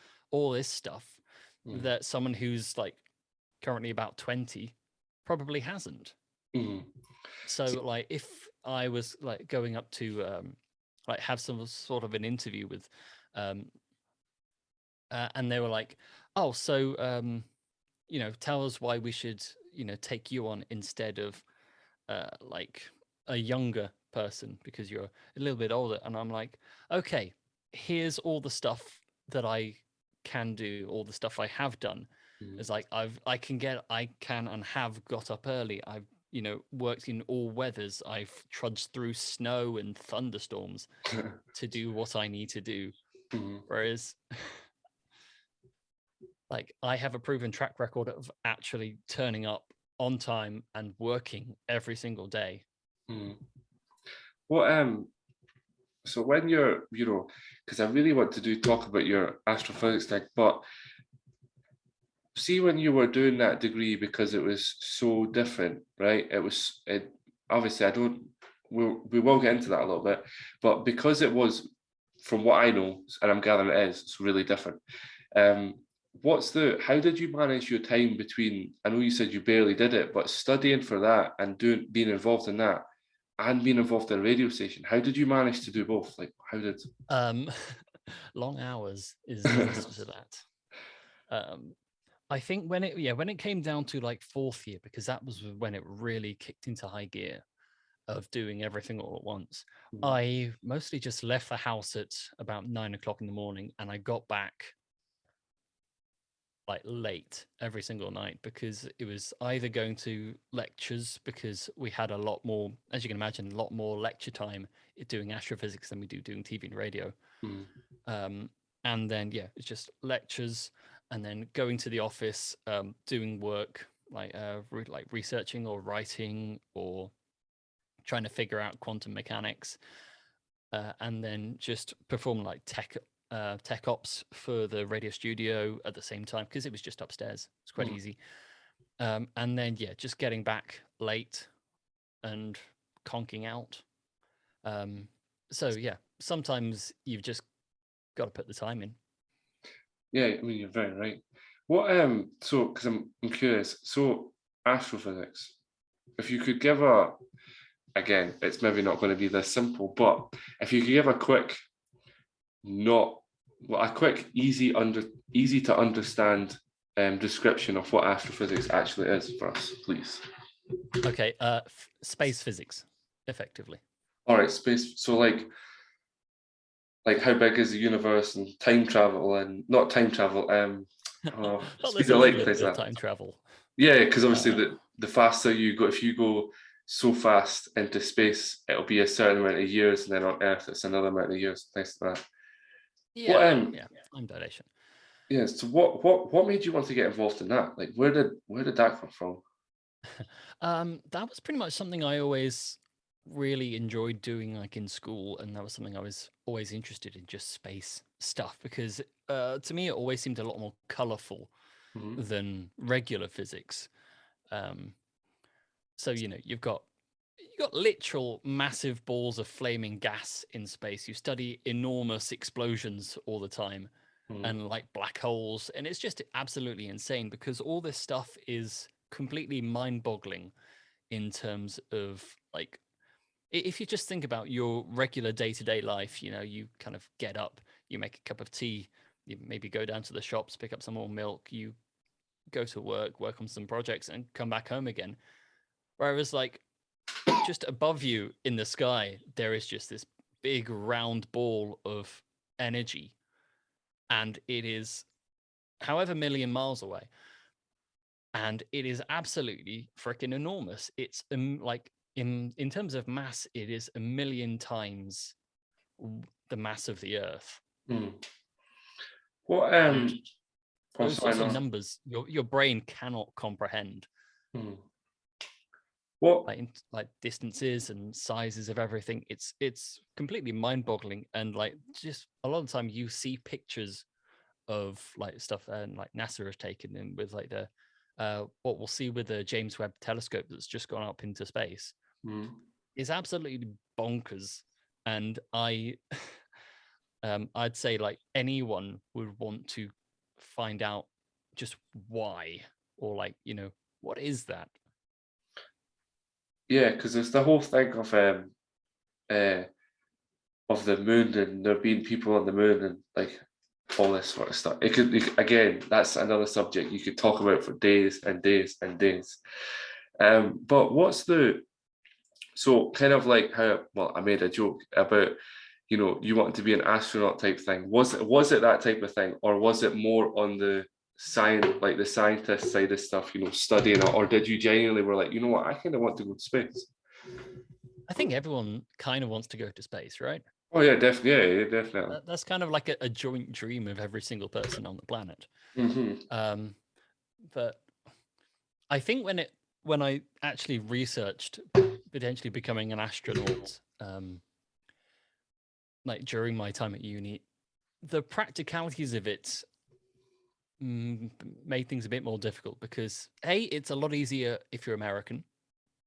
Speaker 2: this stuff
Speaker 1: Mm.
Speaker 2: that someone who's like currently about 20 probably hasn't.
Speaker 1: Mhm.
Speaker 2: So like if I was like going up to like have some sort of an interview with um and they were like, oh, so you know, tell us why we should, you know, take you on instead of like a younger person because you're a little bit older. And I'm like, okay, here's all the stuff that I can do, all the stuff I have done.
Speaker 1: Mhm.
Speaker 2: It's like I can and have got up early. I've, you know, worked in all weathers. I've trudged through snow and thunderstorms to do what I need to do.
Speaker 1: Mhm.
Speaker 2: Whereas like I have a proven track record of actually turning up on time and working every single day.
Speaker 1: Mhm. What so when you're, because I really want to talk about your astrophysics thing, but see when you were doing that degree because it was so different, right? It obviously I don't we will get into that a little bit, but because it was, from what I know, and I'm gathering it is, it's really different. Um, how did you manage your time between, I know you said you barely did it, but studying for that and being involved in that and being involved in a radio station, how did you manage to do both? Like how did
Speaker 2: Um, long hours is the answer to that. I think when it came down to like fourth year, because that was when it really kicked into high gear of doing everything all at once. I mostly just left the house at about 9 o'clock in the morning, and I got back like late every single night because it was either going to lectures because we had a lot more, as you can imagine, a lot more lecture time doing astrophysics than we do doing TV and radio.
Speaker 1: Mm.
Speaker 2: And then it's just lectures, and then going to the office, doing work like like researching or writing or trying to figure out quantum mechanics, and then just perform like tech ops for the radio studio at the same time because it was just upstairs. It's quite easy. And then just getting back late and conking out. So sometimes you've just got to put the time in.
Speaker 1: Yeah, I mean you're very right. What so because I'm curious, so astrophysics, if you could give again, it's maybe not going to be this simple, but if you could give a quick, not well, a quick, easy to understand description of what astrophysics actually is for us, please.
Speaker 2: Okay, space physics, effectively.
Speaker 1: All right, space. So like how big is the universe and time travel and not time travel,
Speaker 2: Well,
Speaker 1: speed
Speaker 2: there's a
Speaker 1: of
Speaker 2: little
Speaker 1: light,
Speaker 2: bit
Speaker 1: things
Speaker 2: of
Speaker 1: like that.
Speaker 2: time travel.
Speaker 1: Yeah, because obviously the faster you go, if you go so fast into space, it'll be a certain amount of years, and then on Earth it's another amount of years. Things like that. What
Speaker 2: Time dilation.
Speaker 1: yeah, so what made you want to get involved in that? Like where did that come from?
Speaker 2: That was pretty much something I always really enjoyed doing, like in school, and that was something I was always interested in, just space stuff, because to me it always seemed a lot more colorful
Speaker 1: Mhm.
Speaker 2: than regular physics. Um, so you've got literal massive balls of flaming gas in space. You study enormous explosions all the time,
Speaker 1: Mhm.
Speaker 2: and like black holes, and it's just absolutely insane because all this stuff is completely mind-boggling in terms of like if you just think about your regular day-to-day life, you kind of get up, you make a cup of tea, you maybe go down to the shops, pick up some more milk, you go to work on some projects and come back home again. Whereas like just above you in the sky, there is just this big round ball of energy, and it is however million miles away, and it is absolutely freaking enormous. It's like in terms of mass, it is a million times the mass of the Earth.
Speaker 1: Mhm. What
Speaker 2: And
Speaker 1: oh
Speaker 2: those
Speaker 1: sorry,
Speaker 2: sorts of
Speaker 1: no.
Speaker 2: numbers, your brain cannot comprehend.
Speaker 1: Mhm. What
Speaker 2: Like distances and sizes of everything. It's completely mind-boggling, and like just a lot of the time you see pictures of like stuff and like NASA has taken in with like the what we'll see with the James Webb telescope that's just gone up into space
Speaker 1: mhm.
Speaker 2: is absolutely bonkers. And I'd say like anyone would want to find out just why, or like what is that.
Speaker 1: Yeah, because there's the whole thing uh of the moon and there being people on the moon and like all this sort of stuff. Again, that's another subject you could talk about for days and days and days. But what's the so kind of like how well I made a joke about you want to be an astronaut type thing. Was it that type of thing, or was it more on the science, like the scientist side of stuff, studying it, or did you genuinely were like, you know what, I kind of want to go to space?
Speaker 2: I think everyone kind of wants to go to space, right?
Speaker 1: Oh yeah, definitely, yeah, definitely.
Speaker 2: That's kind of like a joint dream of every single person on the planet.
Speaker 1: Mm-hmm.
Speaker 2: But I think when I actually researched potentially becoming an astronaut, like during my time at uni, the practicalities of it made things a bit more difficult because it's a lot easier if you're American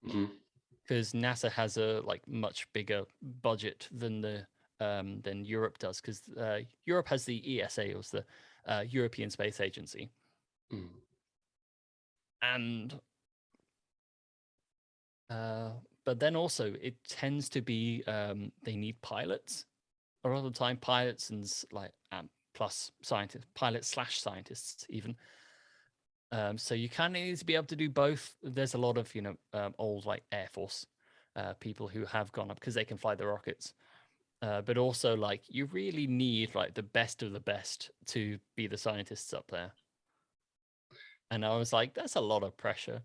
Speaker 1: Mm-hmm.
Speaker 2: because NASA has a like much bigger budget than than Europe does because Europe has the ESA, or the European Space Agency,
Speaker 1: Mm.
Speaker 2: and but then also it tends to be they need pilots a lot of the time, pilots and like plus scientists, pilots/scientists even. So you kind of need to be able to do both. There's a lot of old like Air Force people who have gone up because they can fly the rockets. But also like you really need like the best of the best to be the scientists up there. And I was like, that's a lot of pressure.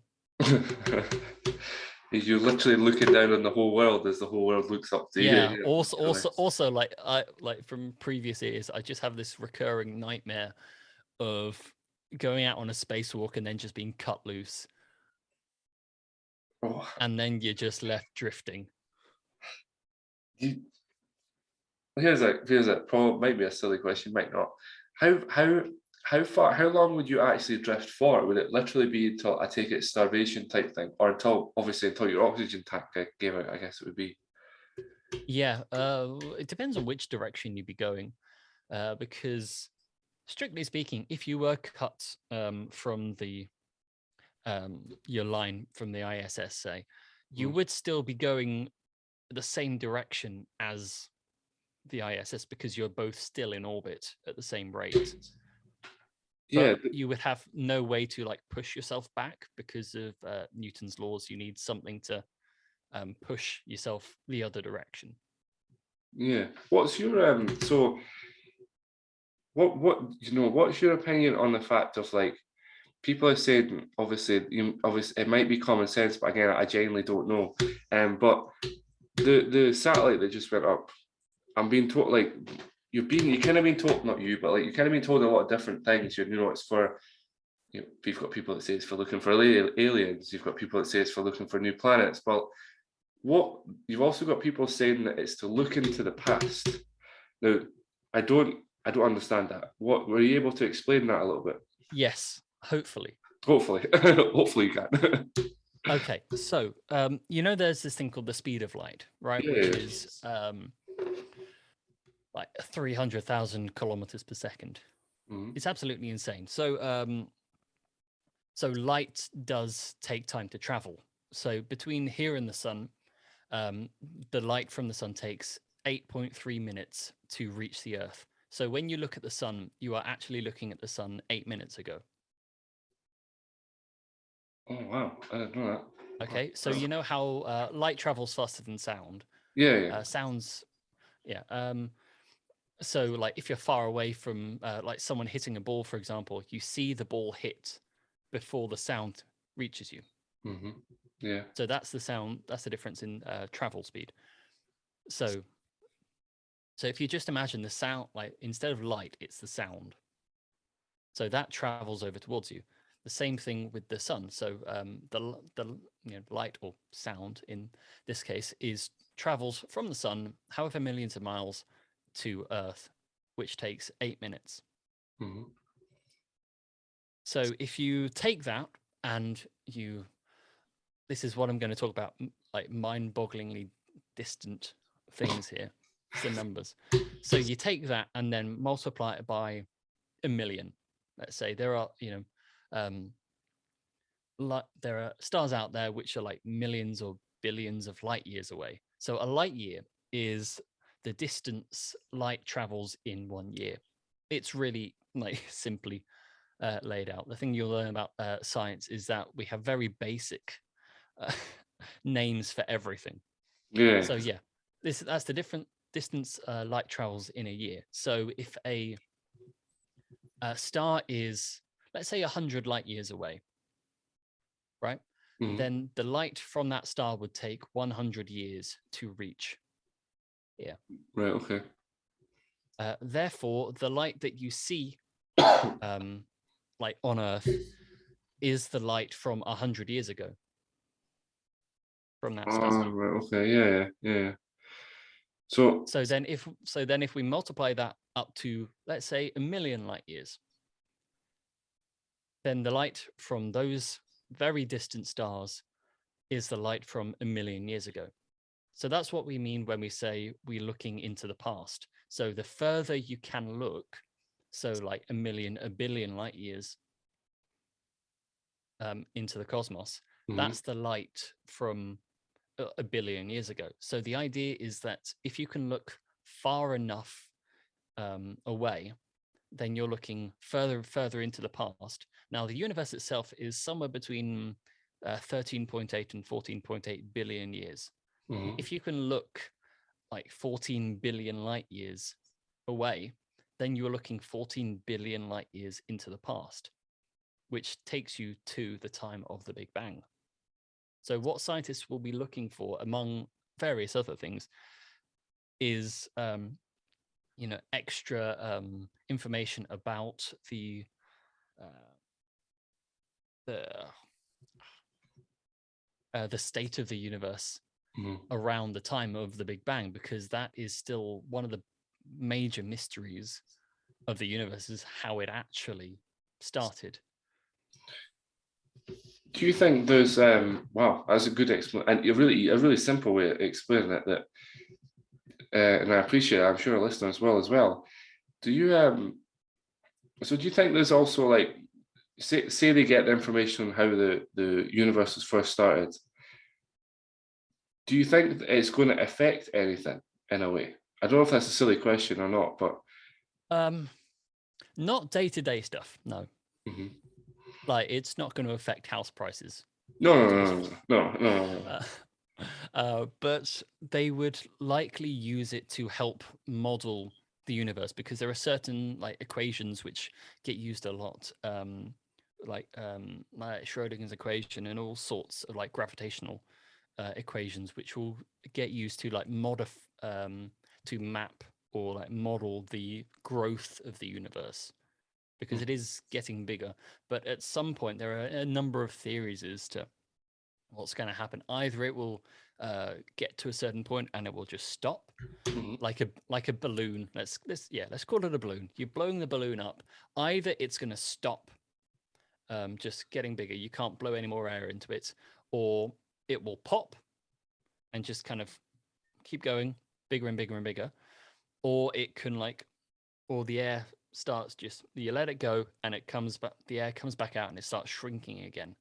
Speaker 1: You're literally looking down on the whole world as the whole world looks up to you.
Speaker 2: Yeah.
Speaker 1: Yeah,
Speaker 2: Also, like I like from previous years, I just have this recurring nightmare of going out on a spacewalk and then just being cut loose,
Speaker 1: oh,
Speaker 2: and then you're just left drifting.
Speaker 1: you, here's a probably might be a silly question, might not. How long would you actually drift for? Would it literally be until I take it starvation type thing, or until your oxygen tank gave out? I guess it would be.
Speaker 2: Yeah, it depends on which direction you'd be going, because strictly speaking, if you were cut from the your line from the ISS, say, you would still be going the same direction as the ISS because you're both still in orbit at the same rate.
Speaker 1: Yeah,
Speaker 2: But you would have no way to like push yourself back because of Newton's laws. You need something to push yourself the other direction.
Speaker 1: yeah. What's your so what's your opinion on the fact of like people have said obviously it might be common sense, but again I genuinely don't know. But the satellite that just went up, I'm being told like you kind of been told, not you, but like you kind of been told a lot of different things. It's for you've got people that say it's for looking for aliens. You've got people that say it's for looking for new planets. But what you've also got people saying that it's to look into the past. Now, I don't understand that. What were you able to explain that a little bit?
Speaker 2: Yes, hopefully.
Speaker 1: Hopefully, hopefully you can.
Speaker 2: Okay, so there's this thing called the speed of light, right?
Speaker 1: Yeah,
Speaker 2: Which
Speaker 1: yeah.
Speaker 2: is like 300,000 kilometers per second.
Speaker 1: Mhm.
Speaker 2: It's absolutely insane. So light does take time to travel. So between here and the sun, the light from the sun takes 8.3 minutes to reach the Earth. So when you look at the sun, you are actually looking at the sun 8 minutes ago.
Speaker 1: Oh wow, I didn't know that.
Speaker 2: Okay, so you know how light travels faster than sound.
Speaker 1: Yeah, yeah.
Speaker 2: Sounds, yeah. So like if you're far away from like someone hitting a ball, for example, you see the ball hit before the sound reaches you.
Speaker 1: Hmm. Yeah.
Speaker 2: So that's the sound. That's the difference in travel speed. So if you just imagine the sound, like instead of light, it's the sound. So that travels over towards you. The same thing with the sun. So the light or sound in this case is travels from the sun, however millions of miles, to Earth, which takes 8 minutes.
Speaker 1: Hmm.
Speaker 2: So if you take that and this is what I'm going to talk about, like mind-bogglingly distant things here. It's the numbers. So you take that and then multiply it by 1,000,000. Let's say there are, there are stars out there which are like millions or billions of light years away. So a light year is the distance light travels in 1 year. It's really like simply laid out. The thing you'll learn about science is that we have very basic names for everything.
Speaker 1: Yeah.
Speaker 2: So yeah, that's the different distance light travels in a year. So if a star is, let's say, 100 light years away, right?
Speaker 1: Mhm.
Speaker 2: Then the light from that star would take 100 years to reach. Yeah.
Speaker 1: Right. Okay.
Speaker 2: Therefore, the light that you see like on Earth is the light from 100 years ago from that star.
Speaker 1: Right. Okay. Yeah. Yeah. So.
Speaker 2: So then if we multiply that up to, let's say, 1 million light years, then the light from those very distant stars is the light from 1 million years ago. So that's what we mean when we say we're looking into the past. So the further you can look, so like 1 million, 1 billion light years into the cosmos, that's the light from 1 billion years ago. So the idea is that if you can look far enough away, then you're looking further and further into the past. Now, the universe itself is somewhere between 13.8 and 14.8 billion years. If you can look like 14 billion light years away, then you're looking 14 billion light years into the past, which takes you to the time of the Big Bang. So what scientists will be looking for, among various other things, is extra information about the state of the universe around the time of the Big Bang, because that is still one of the major mysteries of the universe, is how it actually started.
Speaker 1: Do you think there's wow, that's a good explanation, and a really simple way of explaining it, that and I appreciate it, I'm sure our listeners will as well. Do you so do you think there's also, like, say they get the information on how the universe was first started, do you think that it's going to affect anything in a way? I don't know if that's a silly question or not, but
Speaker 2: not day-to-day stuff, no. Like, it's not going to affect house prices.
Speaker 1: No.
Speaker 2: But they would likely use it to help model the universe, because there are certain like equations which get used a lot, like Schrodinger's equation and all sorts of like gravitational equations, which will get used to like to map or like model the growth of the universe, because it is getting bigger. But at some point, there are a number of theories as to what's going to happen. Either it will get to a certain point and it will just stop, like a balloon. Let's call it a balloon. You're blowing the balloon up. Either it's going to stop, just getting bigger. You can't blow any more air into it, or it will pop and just kind of keep going bigger and bigger and bigger, or it can or the air starts, just you let it go and it comes back, the air comes back out and it starts shrinking again.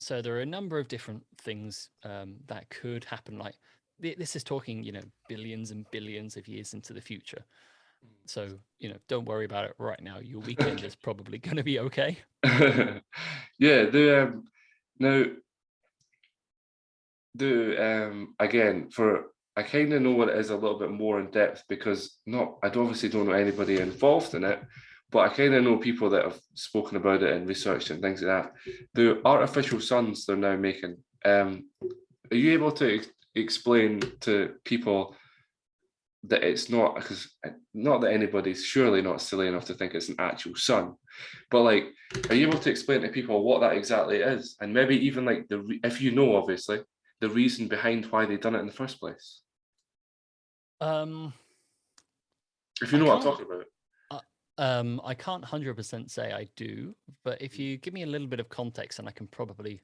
Speaker 2: So there are a number of different things that could happen. Like this is talking, billions and billions of years into the future. So, don't worry about it right now. Your weekend is probably going to be okay.
Speaker 1: Yeah. Again, I kind of know what it is a little bit more in depth, because I obviously don't know anybody involved in it, but I kind of know people that have spoken about it and researched and things like that. The artificial suns they're now making, are you able to explain to people that it's not, because not that anybody's surely not silly enough to think it's an actual sun, but like, are you able to explain to people what that exactly is, and maybe even like if you know, obviously, the reason behind why they done it in the first place? If you know what I'm talking about.
Speaker 2: I can't 100% say I do, but if you give me a little bit of context, and I can probably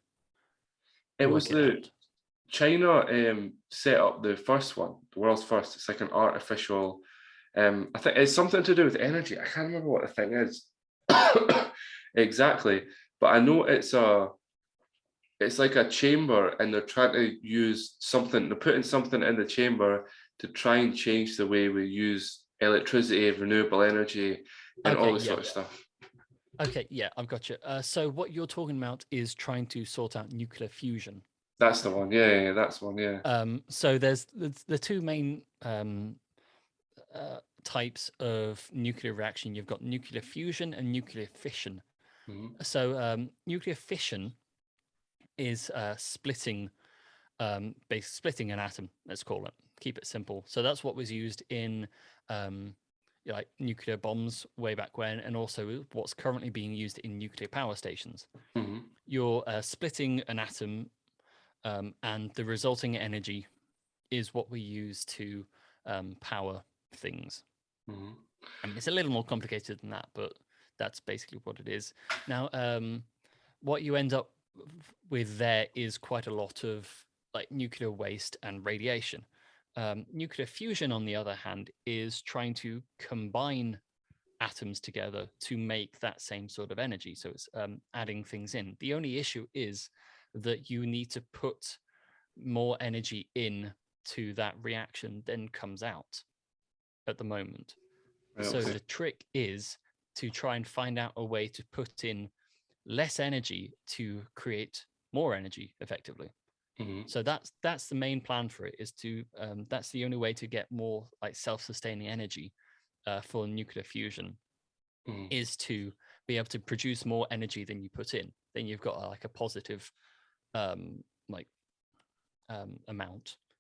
Speaker 1: China set up the first one, the world's first. It's like an artificial, I think it's something to do with energy. I can't remember what the thing is exactly, but I know it's it's like a chamber, and they're trying to use something. They're putting something in the chamber to try and change the way we use electricity, renewable energy, and all this sort of stuff.
Speaker 2: Okay, yeah, I've got you. So what you're talking about is trying to sort out nuclear fusion.
Speaker 1: That's the one. Yeah, that's one. Yeah.
Speaker 2: So there's the two main types of nuclear reaction. You've got nuclear fusion and nuclear fission. So nuclear fission is splitting splitting an atom, let's call it, keep it simple. So that's what was used in like nuclear bombs way back when, and also what's currently being used in nuclear power stations. You're splitting an atom, and the resulting energy is what we use to power things. I mean, it's a little more complicated than that, but that's basically what it is. Now, what you end up with there is quite a lot of like nuclear waste and radiation. Nuclear fusion, on the other hand, is trying to combine atoms together to make that same sort of energy. So it's adding things in. The only issue is that you need to put more energy in to that reaction than comes out at the moment. So the trick is to try and find out a way to put in less energy to create more energy effectively. So that's the main plan for it, is to that's the only way to get more like self-sustaining energy for nuclear fusion, is to be able to produce more energy than you put in. Then you've got like a positive amount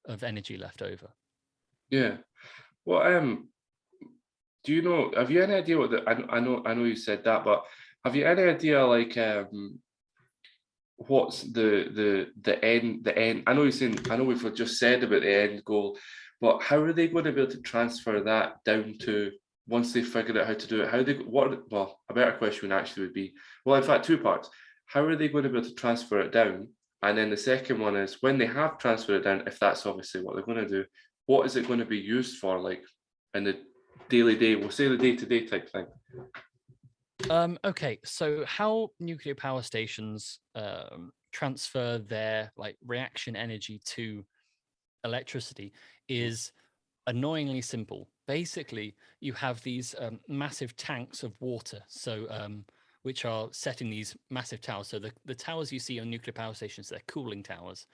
Speaker 2: of energy left over.
Speaker 1: Yeah. Well, do you know? Have you any idea what the? I know you said that, but have you any idea like what's the end? I know you're saying. I know we've just said about the end goal, but how are they going to be able to transfer that down to, once they figured out how to do it? How they Well, a better question actually would be, well, in fact, two parts. How are they going to be able to transfer it down? And then the second one is, when they have transferred it down, if that's obviously what they're going to do, what is it going to be used for, like in the daily day? We'll say the day-to-day type thing.
Speaker 2: Okay, so how nuclear power stations transfer their like reaction energy to electricity is annoyingly simple. Basically, you have these massive tanks of water, so which are set in these massive towers. So the towers you see on nuclear power stations, they're cooling towers,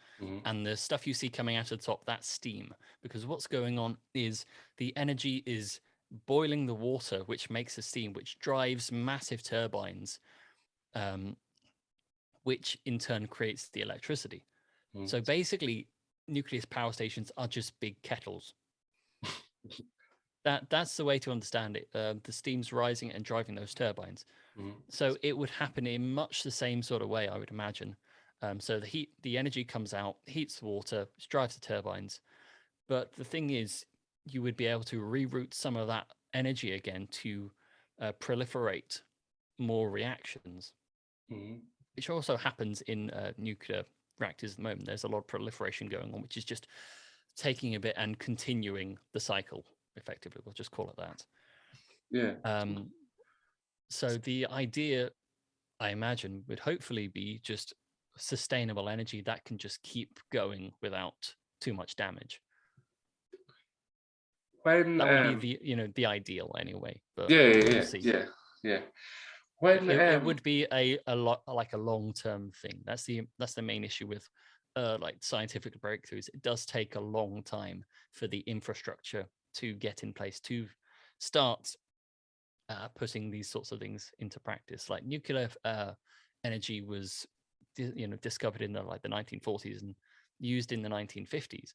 Speaker 2: and the stuff you see coming out of the top, that's steam. Because what's going on is the energy is boiling the water, which makes the steam, which drives massive turbines, which in turn creates the electricity. So basically, nuclear power stations are just big kettles. That's the way to understand it. The steam's rising and driving those turbines. So it would happen in much the same sort of way, I would imagine. So the energy comes out, heats the water, drives the turbines. But the thing is, you would be able to reroute some of that energy again to proliferate more reactions, which also happens in nuclear reactors at the moment. There's a lot of proliferation going on, which is just taking a bit and continuing the cycle effectively. We'll just call it that.
Speaker 1: Yeah.
Speaker 2: So the idea, I imagine, would hopefully be just sustainable energy that can just keep going without too much damage.
Speaker 1: When
Speaker 2: that would be the ideal anyway. But
Speaker 1: yeah. When
Speaker 2: it would be a lot like a long-term thing. That's the main issue with like scientific breakthroughs. It does take a long time for the infrastructure to get in place to start putting these sorts of things into practice. Like nuclear energy was discovered in the 1940s and used in the 1950s,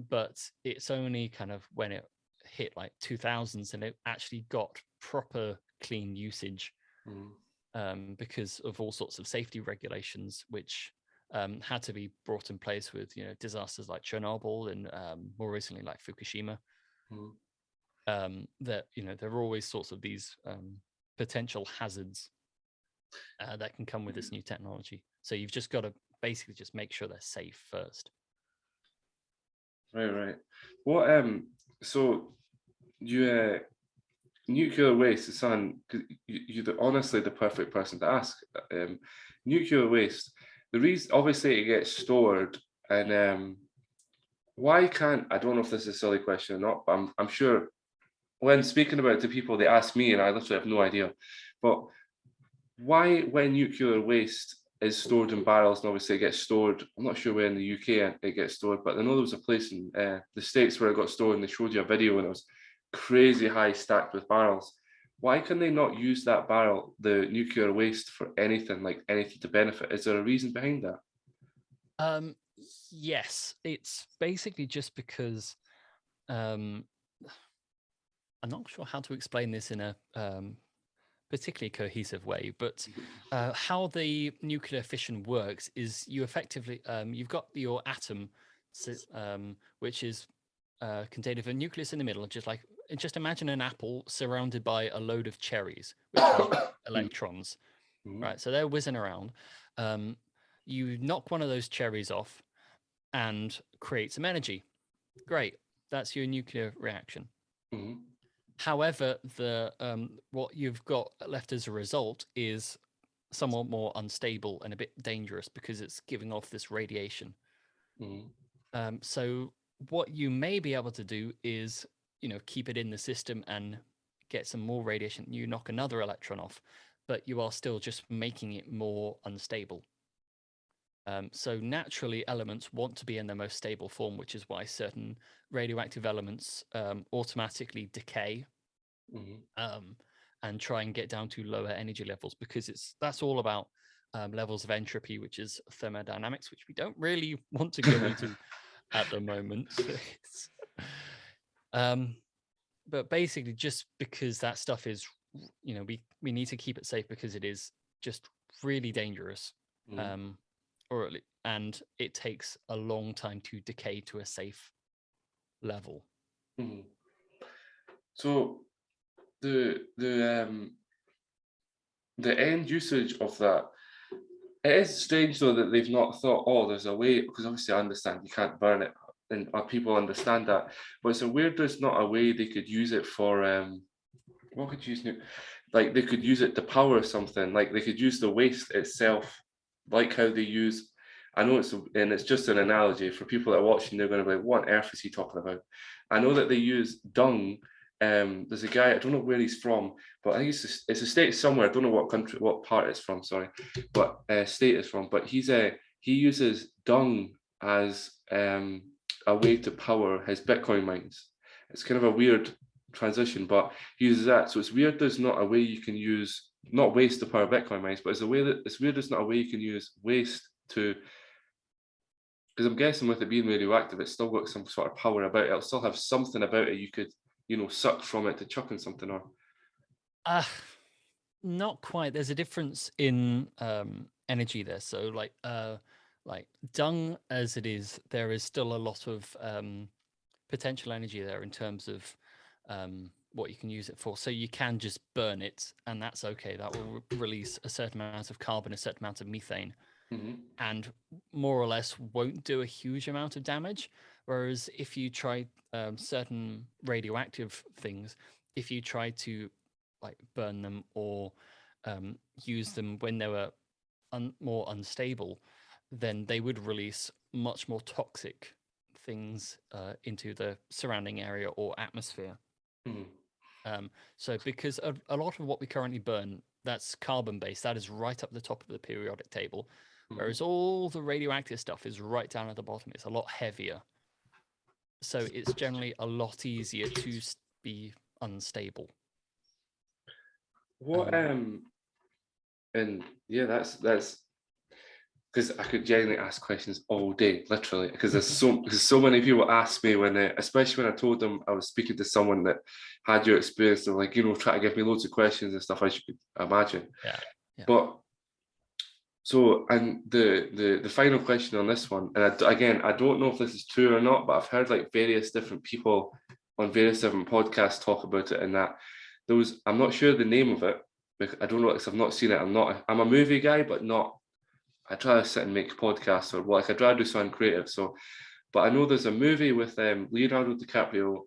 Speaker 2: but it's only kind of when it hit like 2000s and it actually got proper clean usage, because of all sorts of safety regulations which had to be brought in place with disasters like Chernobyl and more recently like Fukushima. That there are always sorts of these potential hazards that can come with this new technology. So you've just got to basically just make sure they're safe first.
Speaker 1: Right. What so you nuclear waste is something, you're honestly the perfect person to ask. Nuclear waste, the reason, obviously, it gets stored, and why can't, I don't know if this is a silly question or not, but I'm sure when speaking about it to people, they ask me, and I literally have no idea. But why, when nuclear waste is stored in barrels, and obviously it gets stored, I'm not sure where in the UK it gets stored, but I know there was a place in the States where it got stored, and they showed you a video, and it was crazy high stacked with barrels. Why can they not use that barrel, the nuclear waste, for anything, like anything to benefit? Is there a reason behind that?
Speaker 2: Yes, it's basically just because I'm not sure how to explain this in a particularly cohesive way, but how the nuclear fission works is you effectively you've got your atom, which is contained of a nucleus in the middle, just imagine an apple surrounded by a load of cherries, which are electrons, right? So they're whizzing around. You knock one of those cherries off and create some energy. Great, that's your nuclear reaction. However, the what you've got left as a result is somewhat more unstable and a bit dangerous because it's giving off this radiation. So what you may be able to do is, keep it in the system and get some more radiation. You knock another electron off, but you are still just making it more unstable. So naturally, elements want to be in their most stable form, which is why certain radioactive elements automatically decay and try and get down to lower energy levels, because that's all about levels of entropy, which is thermodynamics, which we don't really want to go into at the moment. But basically, just because that stuff is, we need to keep it safe because it is just really dangerous. And it takes a long time to decay to a safe level.
Speaker 1: So the end usage of that, it is strange though that they've not thought, oh, there's a way, because obviously I understand you can't burn it, and people understand that, but it's a weird, there's not a way they could use it for what could you use it? Like they could use it to power something, like they could use the waste itself, like how they use, I know it's just an analogy for people that are watching, they're going to be like, what on earth is he talking about? I know that they use dung. There's a guy, I don't know where he's from, but I think it's a state somewhere. I don't know what country, what part it's from, sorry, what state it's from. But he uses dung as a way to power his Bitcoin mines. It's kind of a weird transition, but he uses that. So it's weird there's not a way you can use, not waste to power Bitcoin mines, but it's weird there's not a way you can use waste to, because I'm guessing with it being radioactive, it's still got some sort of power about it. It'll still have something about it you could, suck from it to chuck in something, or
Speaker 2: not quite. There's a difference in energy there. So like dung as it is, there is still a lot of potential energy there in terms of what you can use it for. So you can just burn it, and that's okay. That will release a certain amount of carbon, a certain amount of methane, and more or less won't do a huge amount of damage. Whereas if you try certain radioactive things, if you try to like burn them or use them when they were more unstable, then they would release much more toxic things into the surrounding area or atmosphere. So because a lot of what we currently burn, that's carbon based, that is right up the top of the periodic table, whereas all the radioactive stuff is right down at the bottom. It's a lot heavier, so it's generally a lot easier to be unstable.
Speaker 1: What and yeah, that's because I could genuinely ask questions all day, literally, because there's so many people ask me when, especially when I told them I was speaking to someone that had your experience, they're like, try to give me loads of questions and stuff, as you could imagine.
Speaker 2: Yeah.
Speaker 1: But so, and the final question on this one, and I don't know if this is true or not, but I've heard like various different people on various different podcasts talk about it, and that I'm not sure the name of it. I don't know because I've not seen it. I'm a movie guy, but not. I try to sit and make podcasts, or I try to do something creative. So, but I know there's a movie with Leonardo DiCaprio,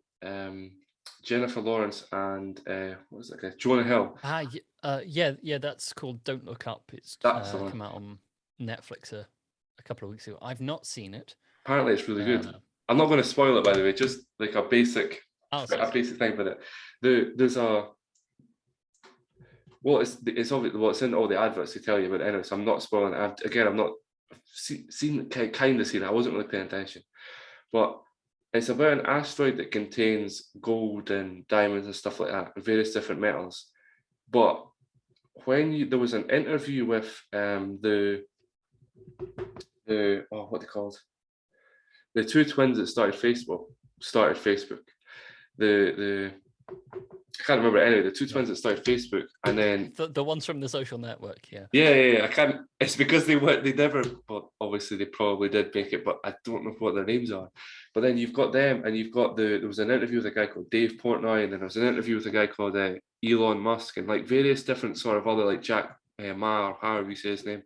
Speaker 1: Jennifer Lawrence, and what was that guy? Jonah Hill.
Speaker 2: Yeah, that's called Don't Look Up. It's
Speaker 1: That's the one.
Speaker 2: come out on Netflix a couple of weeks ago. I've not seen it.
Speaker 1: Apparently, it's really good. I'm not going to spoil it, by the way. Just like a basic thing for it. There's a it's obvious. Well, it's in all the adverts to tell you, but anyway, so I'm not spoiling it. I'm not kind of seen it. I wasn't really paying attention, but it's about an asteroid that contains gold and diamonds and stuff like that, and various different metals. But when there was an interview with the what they called, the two twins that started Facebook. The I can't remember anyway. The two twins that started Facebook, and then
Speaker 2: the ones from the social network,
Speaker 1: yeah. I can't. It's because they never. Well, obviously they probably did make it, but I don't know what their names are. But then you've got them, and you've got there was an interview with a guy called Dave Portnoy, and then there was an interview with a guy called Elon Musk, and like various different sort of other like Jack Ma or however you say his name.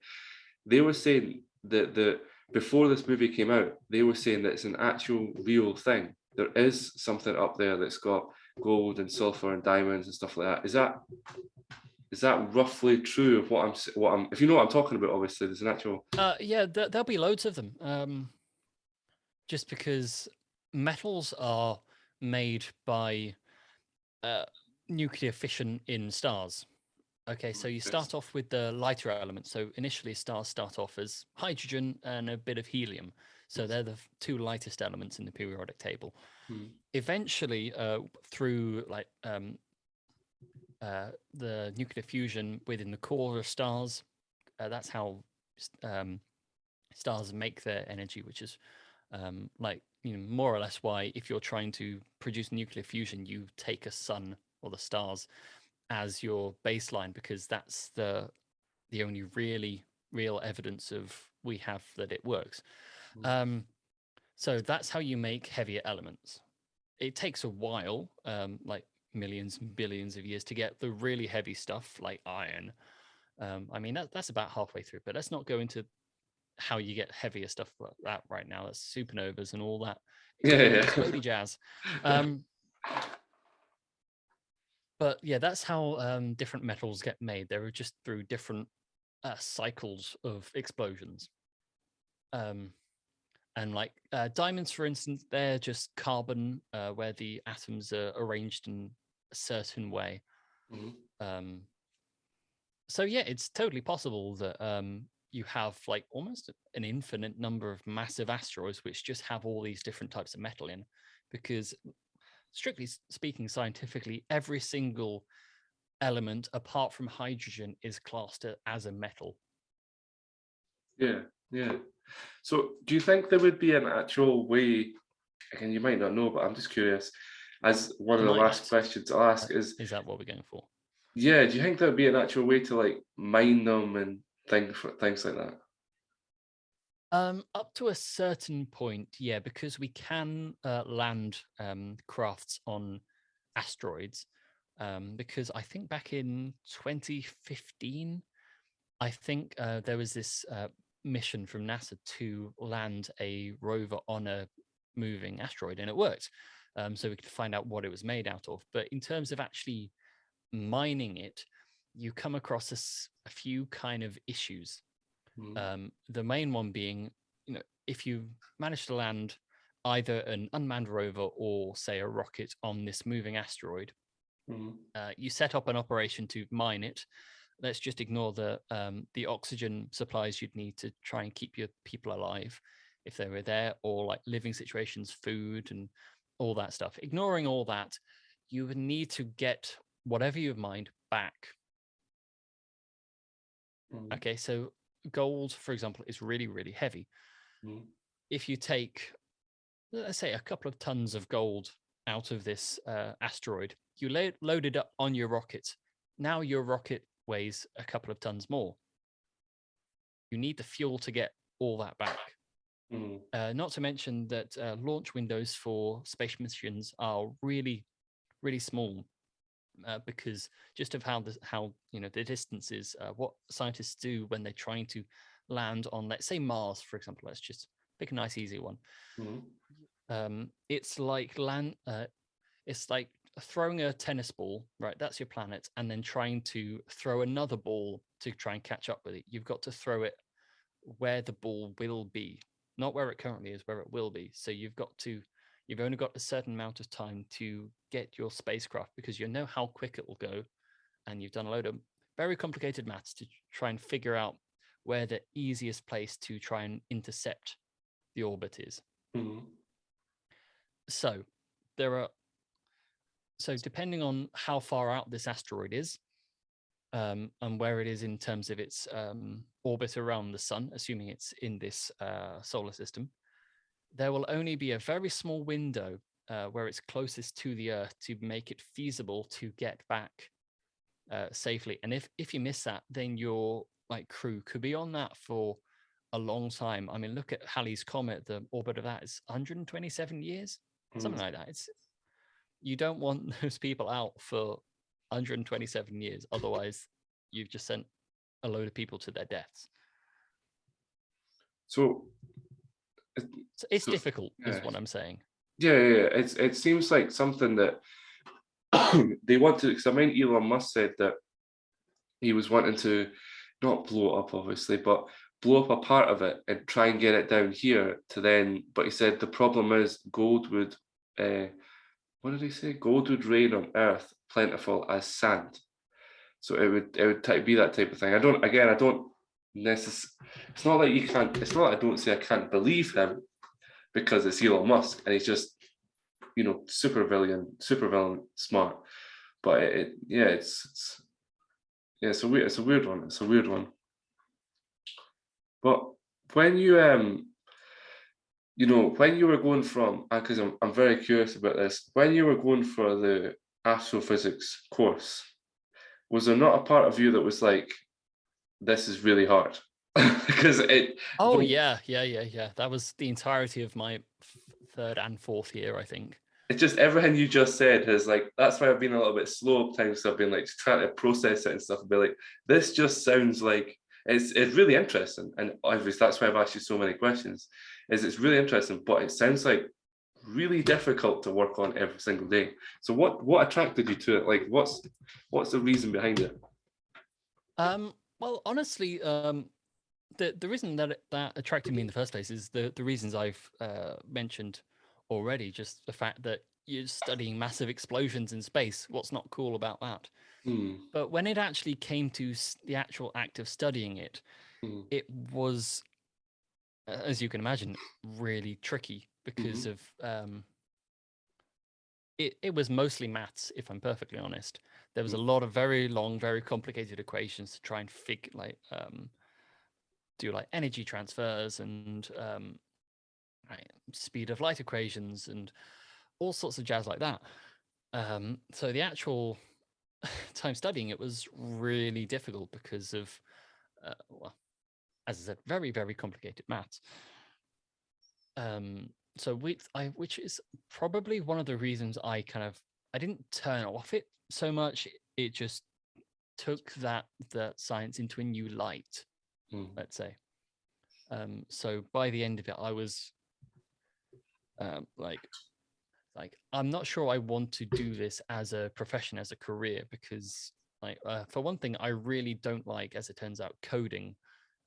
Speaker 1: They were saying that before this movie came out, they were saying that it's an actual real thing. There is something up there that's got gold and silver and diamonds and stuff like that. Is that roughly true of what I'm if you know what I'm talking about? Obviously there's an actual
Speaker 2: there'll be loads of them, just because metals are made by nuclear fission in stars. Okay, so you start off with the lighter elements. So initially stars start off as hydrogen and a bit of helium. So they're the two lightest elements in the periodic table. Eventually, through like the nuclear fusion within the core of stars, that's how stars make their energy, which is more or less why if you're trying to produce nuclear fusion, you take a sun or the stars as your baseline, because that's the only really real evidence of we have that it works. So that's how you make heavier elements. It takes a while, like millions and billions of years, to get the really heavy stuff like iron. I mean, that's about halfway through, but let's not go into how you get heavier stuff like that right now. That's supernovas and all that explodey jazz. But yeah, that's how different metals get made. They're just through different cycles of explosions. And like diamonds, for instance, they're just carbon where the atoms are arranged in a certain way. So yeah, it's totally possible that you have like almost an infinite number of massive asteroids which just have all these different types of metal in, because strictly speaking, scientifically, every single element apart from hydrogen is classed as a metal.
Speaker 1: Yeah. So do you think there would be an actual way, again, you might not know, but I'm just curious, as one of the last questions I'll ask is
Speaker 2: that what we're going for?
Speaker 1: Yeah, do you think there would be an actual way to like mine them and things like that?
Speaker 2: Up to a certain point, yeah, because we can land crafts on asteroids. Because I think back in 2015, I think there was this mission from NASA to land a rover on a moving asteroid, and it worked. So we could find out what it was made out of. But in terms of actually mining it, you come across a few kind of issues. The main one being, if you manage to land either an unmanned rover or say a rocket on this moving asteroid, you set up an operation to mine it. Let's just ignore the oxygen supplies you'd need to try and keep your people alive if they were there, or like living situations, food and all that stuff. Ignoring all that, you would need to get whatever you've mined back. Okay, so gold, for example, is really, really heavy. If you take, let's say, a couple of tons of gold out of this asteroid, you load it up on your rocket. Now your rocket weighs a couple of tons more. You need the fuel to get all that back. Not to mention that launch windows for space missions are really, really small. Because just of how the distances, what scientists do when they're trying to land on, let's say, Mars, for example. Let's just pick a nice easy one. It's like it's like throwing a tennis ball, right? That's your planet, and then trying to throw another ball to try and catch up with it. You've got to throw it where the ball will be, not where it currently is, where it will be. So you've only got a certain amount of time to get your spacecraft, because you know how quick it will go, and you've done a load of very complicated maths to try and figure out where the easiest place to try and intercept the orbit is. So depending on how far out this asteroid is, and where it is in terms of its orbit around the sun, assuming it's in this solar system, there will only be a very small window where it's closest to the Earth to make it feasible to get back safely. And if you miss that, then your crew could be on that for a long time. I mean, look at Halley's Comet. The orbit of that is 127 years, something like that. You don't want those people out for 127 years. Otherwise, you've just sent a load of people to their deaths.
Speaker 1: So
Speaker 2: it's difficult, is what I'm saying.
Speaker 1: Yeah. It seems like something that they want to, because I mean, Elon Musk said that he was wanting to not blow it up, obviously, but blow up a part of it and try and get it down here to then. But he said the problem is gold would, what did he say? Gold would rain on Earth, plentiful as sand. So it would be that type of thing. I don't necessarily. It's not like you can't. It's not like I don't say I can't believe him, because it's Elon Musk and he's just, super villain, smart. But it's a weird one. It's a weird one. But when you when you were going from, because I'm very curious about this, when you were going for the astrophysics course, was there not a part of you that was like, this is really hard? Because it.
Speaker 2: Oh, yeah. That was the entirety of my third and fourth year, I think.
Speaker 1: It's just everything you just said has that's why I've been a little bit slow at times. So I've been trying to process it and stuff and be like, this just sounds like it's really interesting. And obviously that's why I've asked you so many questions, it's really interesting, but it sounds like really difficult to work on every single day. So what attracted you to it? What's the reason behind it?
Speaker 2: Well, honestly, the reason that attracted me in the first place is the reasons I've mentioned already. Just the fact that you're studying massive explosions in space. What's not cool about that? But when it actually came to the actual act of studying it, it was, as you can imagine, really tricky because of it was mostly maths, if I'm perfectly honest. There was a lot of very long, very complicated equations to try and figure, do energy transfers and speed of light equations and all sorts of jazz like that. So the actual time studying it was really difficult because of, as I said, very, very complicated maths. So which is probably one of the reasons I didn't turn off it so much. It just took the science into a new light, let's say. So by the end of it, I was I'm not sure I want to do this as a profession, as a career, because for one thing, I really don't like, as it turns out, coding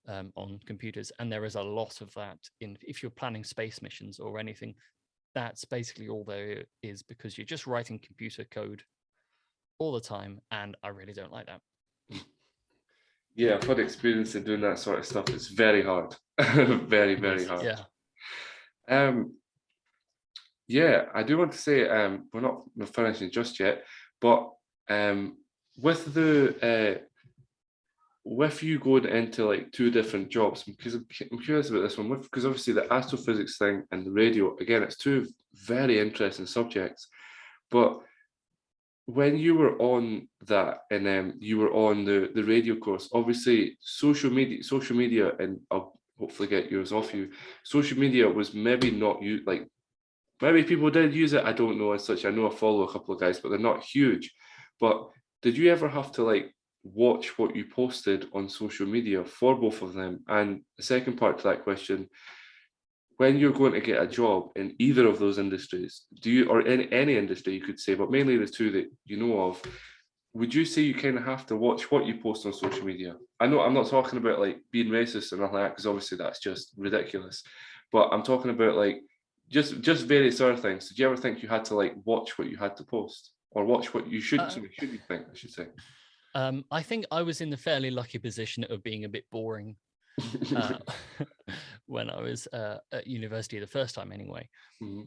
Speaker 2: on computers, and there is a lot of that if you're planning space missions or anything. That's basically all there is, because you're just writing computer code all the time, and I really don't like that.
Speaker 1: Yeah, I've had experience in doing that sort of stuff. It's very hard. Very, very hard. Yeah, I do want to say we're not finishing just yet, but with you going into two different jobs, because I'm curious about this one, because obviously the astrophysics thing and the radio, again, it's two very interesting subjects. But when you were on that and you were on the radio course, obviously social media, and I'll hopefully get yours off you. Social media was maybe not you maybe people did use it. I don't know as such. I know I follow a couple of guys, but they're not huge. But did you ever have to watch what you posted on social media for both of them? And the second part to that question, when you're going to get a job in either of those industries, or in any industry, you could say, but mainly the two that you know of, would you say you kind of have to watch what you post on social media? I know I'm not talking about like being racist or nothing like that, because obviously that's just ridiculous. But I'm talking about like just various other things. Did you ever think you had to like watch what you had to post, or watch what you should? Sorry, should you think I should say?
Speaker 2: I think I was in the fairly lucky position of being a bit boring when I was at university the first time, anyway.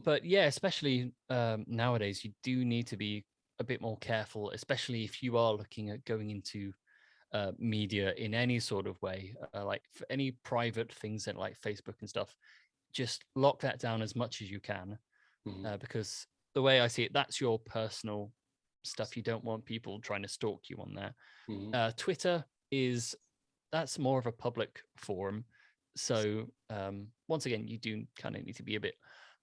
Speaker 2: But yeah, especially nowadays, you do need to be a bit more careful, especially if you are looking at going into media in any sort of way, like for any private things and like Facebook and stuff. Just lock that down as much as you can, because the way I see it, that's your personal stuff. You don't want people trying to stalk you on there. Twitter that's more of a public forum. So once again, you do kind of need to be a bit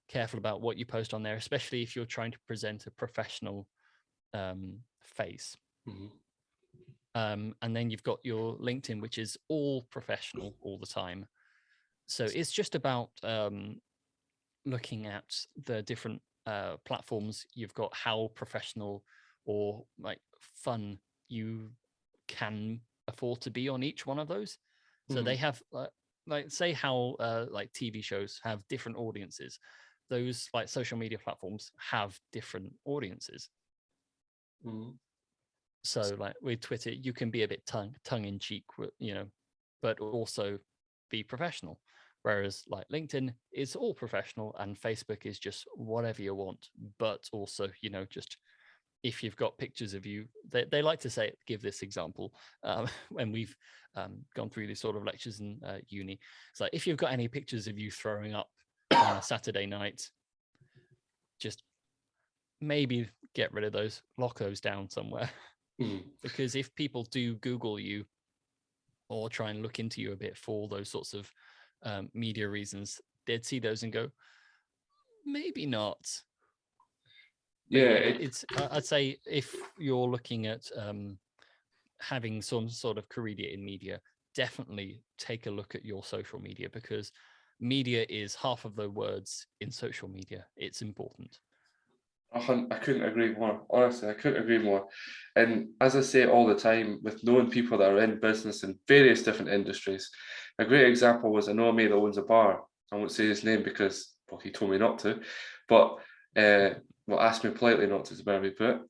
Speaker 2: careful about what you post on there, especially if you're trying to present a professional face. And then you've got your LinkedIn, which is all professional all the time. So it's just about looking at the different platforms you've got, how professional or like fun you can afford to be on each one of those. So they have like say how like TV shows have different audiences. Those like social media platforms have different audiences. So like with Twitter, you can be a bit tongue in cheek, you know, but also be professional. Whereas like LinkedIn is all professional and Facebook is just whatever you want, but also, you know, just if you've got pictures of you, they like to say, give this example when we've gone through these sort of lectures in uni. It's like, if you've got any pictures of you throwing up on a Saturday night, just maybe get rid of those, lock those down somewhere. Because if people do Google you or try and look into you a bit for those sorts of media reasons, they'd see those and go, maybe not. But it's I'd say if you're looking at having some sort of career in media, definitely take a look at your social media, because media is half of the words in social media. It's important.
Speaker 1: I couldn't agree more. Honestly, I couldn't agree more. And as I say all the time, with knowing people that are in business in various different industries, a great example was, I know a mate that owns a bar. I won't say his name because, well, he told me not to, but well, asked me politely not to bear me put.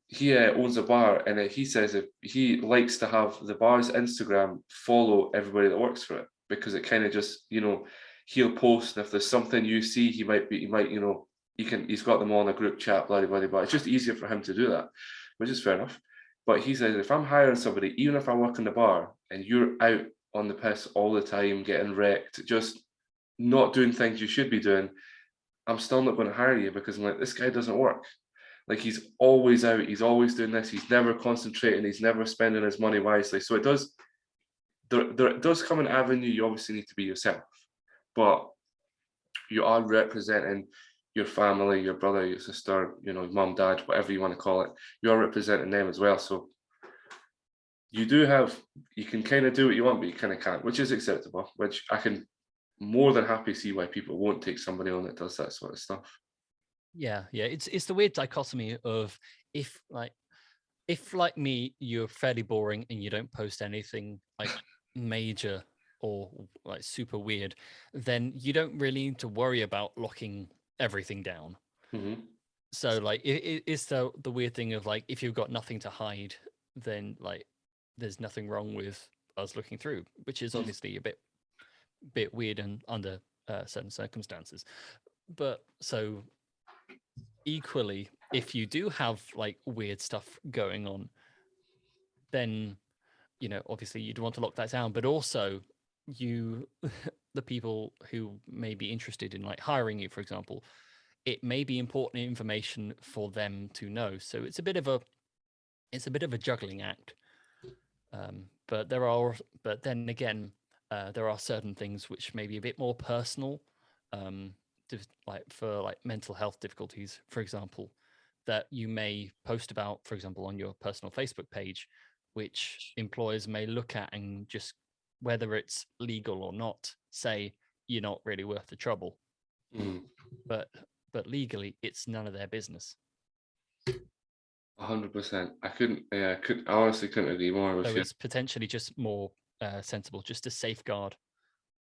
Speaker 1: He owns a bar, and he says if he likes to have the bar's Instagram follow everybody that works for it, because it kind of just, you know, he'll post, and if there's something you see, he might, you know, he's got them all in a group chat, blah, blah, blah. It's just easier for him to do that, which is fair enough. But he says, if I'm hiring somebody, even if I work in the bar and you're out on the piss all the time, getting wrecked, just not doing things you should be doing, I'm still not going to hire you, because I'm like, this guy doesn't work. Like, he's always out, he's always doing this, he's never concentrating, he's never spending his money wisely. So it does, there does come an avenue, you obviously need to be yourself, but you are representing your family, your brother, your sister, you know, mom, dad, whatever you want to call it. You are representing them as well. So you can kind of do what you want, but you kind of can't, which is acceptable, which I can more than happy see why people won't take somebody on that does that sort of stuff.
Speaker 2: Yeah. It's the weird dichotomy of if like me, you're fairly boring and you don't post anything like major or like super weird, then you don't really need to worry about locking everything down. So like it's the weird thing of like, if you've got nothing to hide, then like there's nothing wrong with us looking through, which is obviously a bit weird and under certain circumstances. But so equally, if you do have like weird stuff going on, then, you know, obviously you'd want to lock that down, but also the people who may be interested in like hiring you, for example, it may be important information for them to know. So it's a bit of a juggling act. But then again, there are certain things which may be a bit more personal, like for like mental health difficulties, for example, that you may post about, for example, on your personal Facebook page, which employers may look at and just, whether it's legal or not, say you're not really worth the trouble. But legally, it's none of their business.
Speaker 1: 100%. I honestly couldn't agree more with
Speaker 2: So
Speaker 1: you.
Speaker 2: it's potentially just more sensible just to safeguard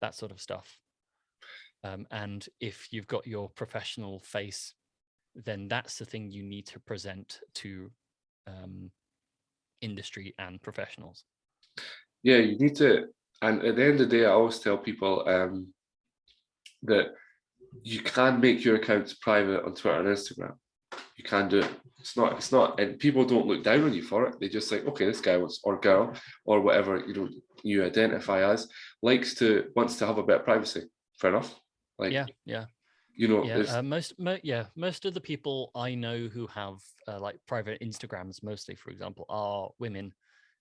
Speaker 2: that sort of stuff. And if you've got your professional face, then that's the thing you need to present to industry and professionals.
Speaker 1: Yeah, you need to, and at the end of the day, I always tell people that you can make your accounts private on Twitter and Instagram. You can do it. It's not, and people don't look down on you for it. They just like, okay, this guy wants, or girl, or whatever you identify as, wants to have a bit of privacy. Fair enough. Like,
Speaker 2: yeah.
Speaker 1: Most
Speaker 2: of the people I know who have like private Instagrams, mostly, for example, are women,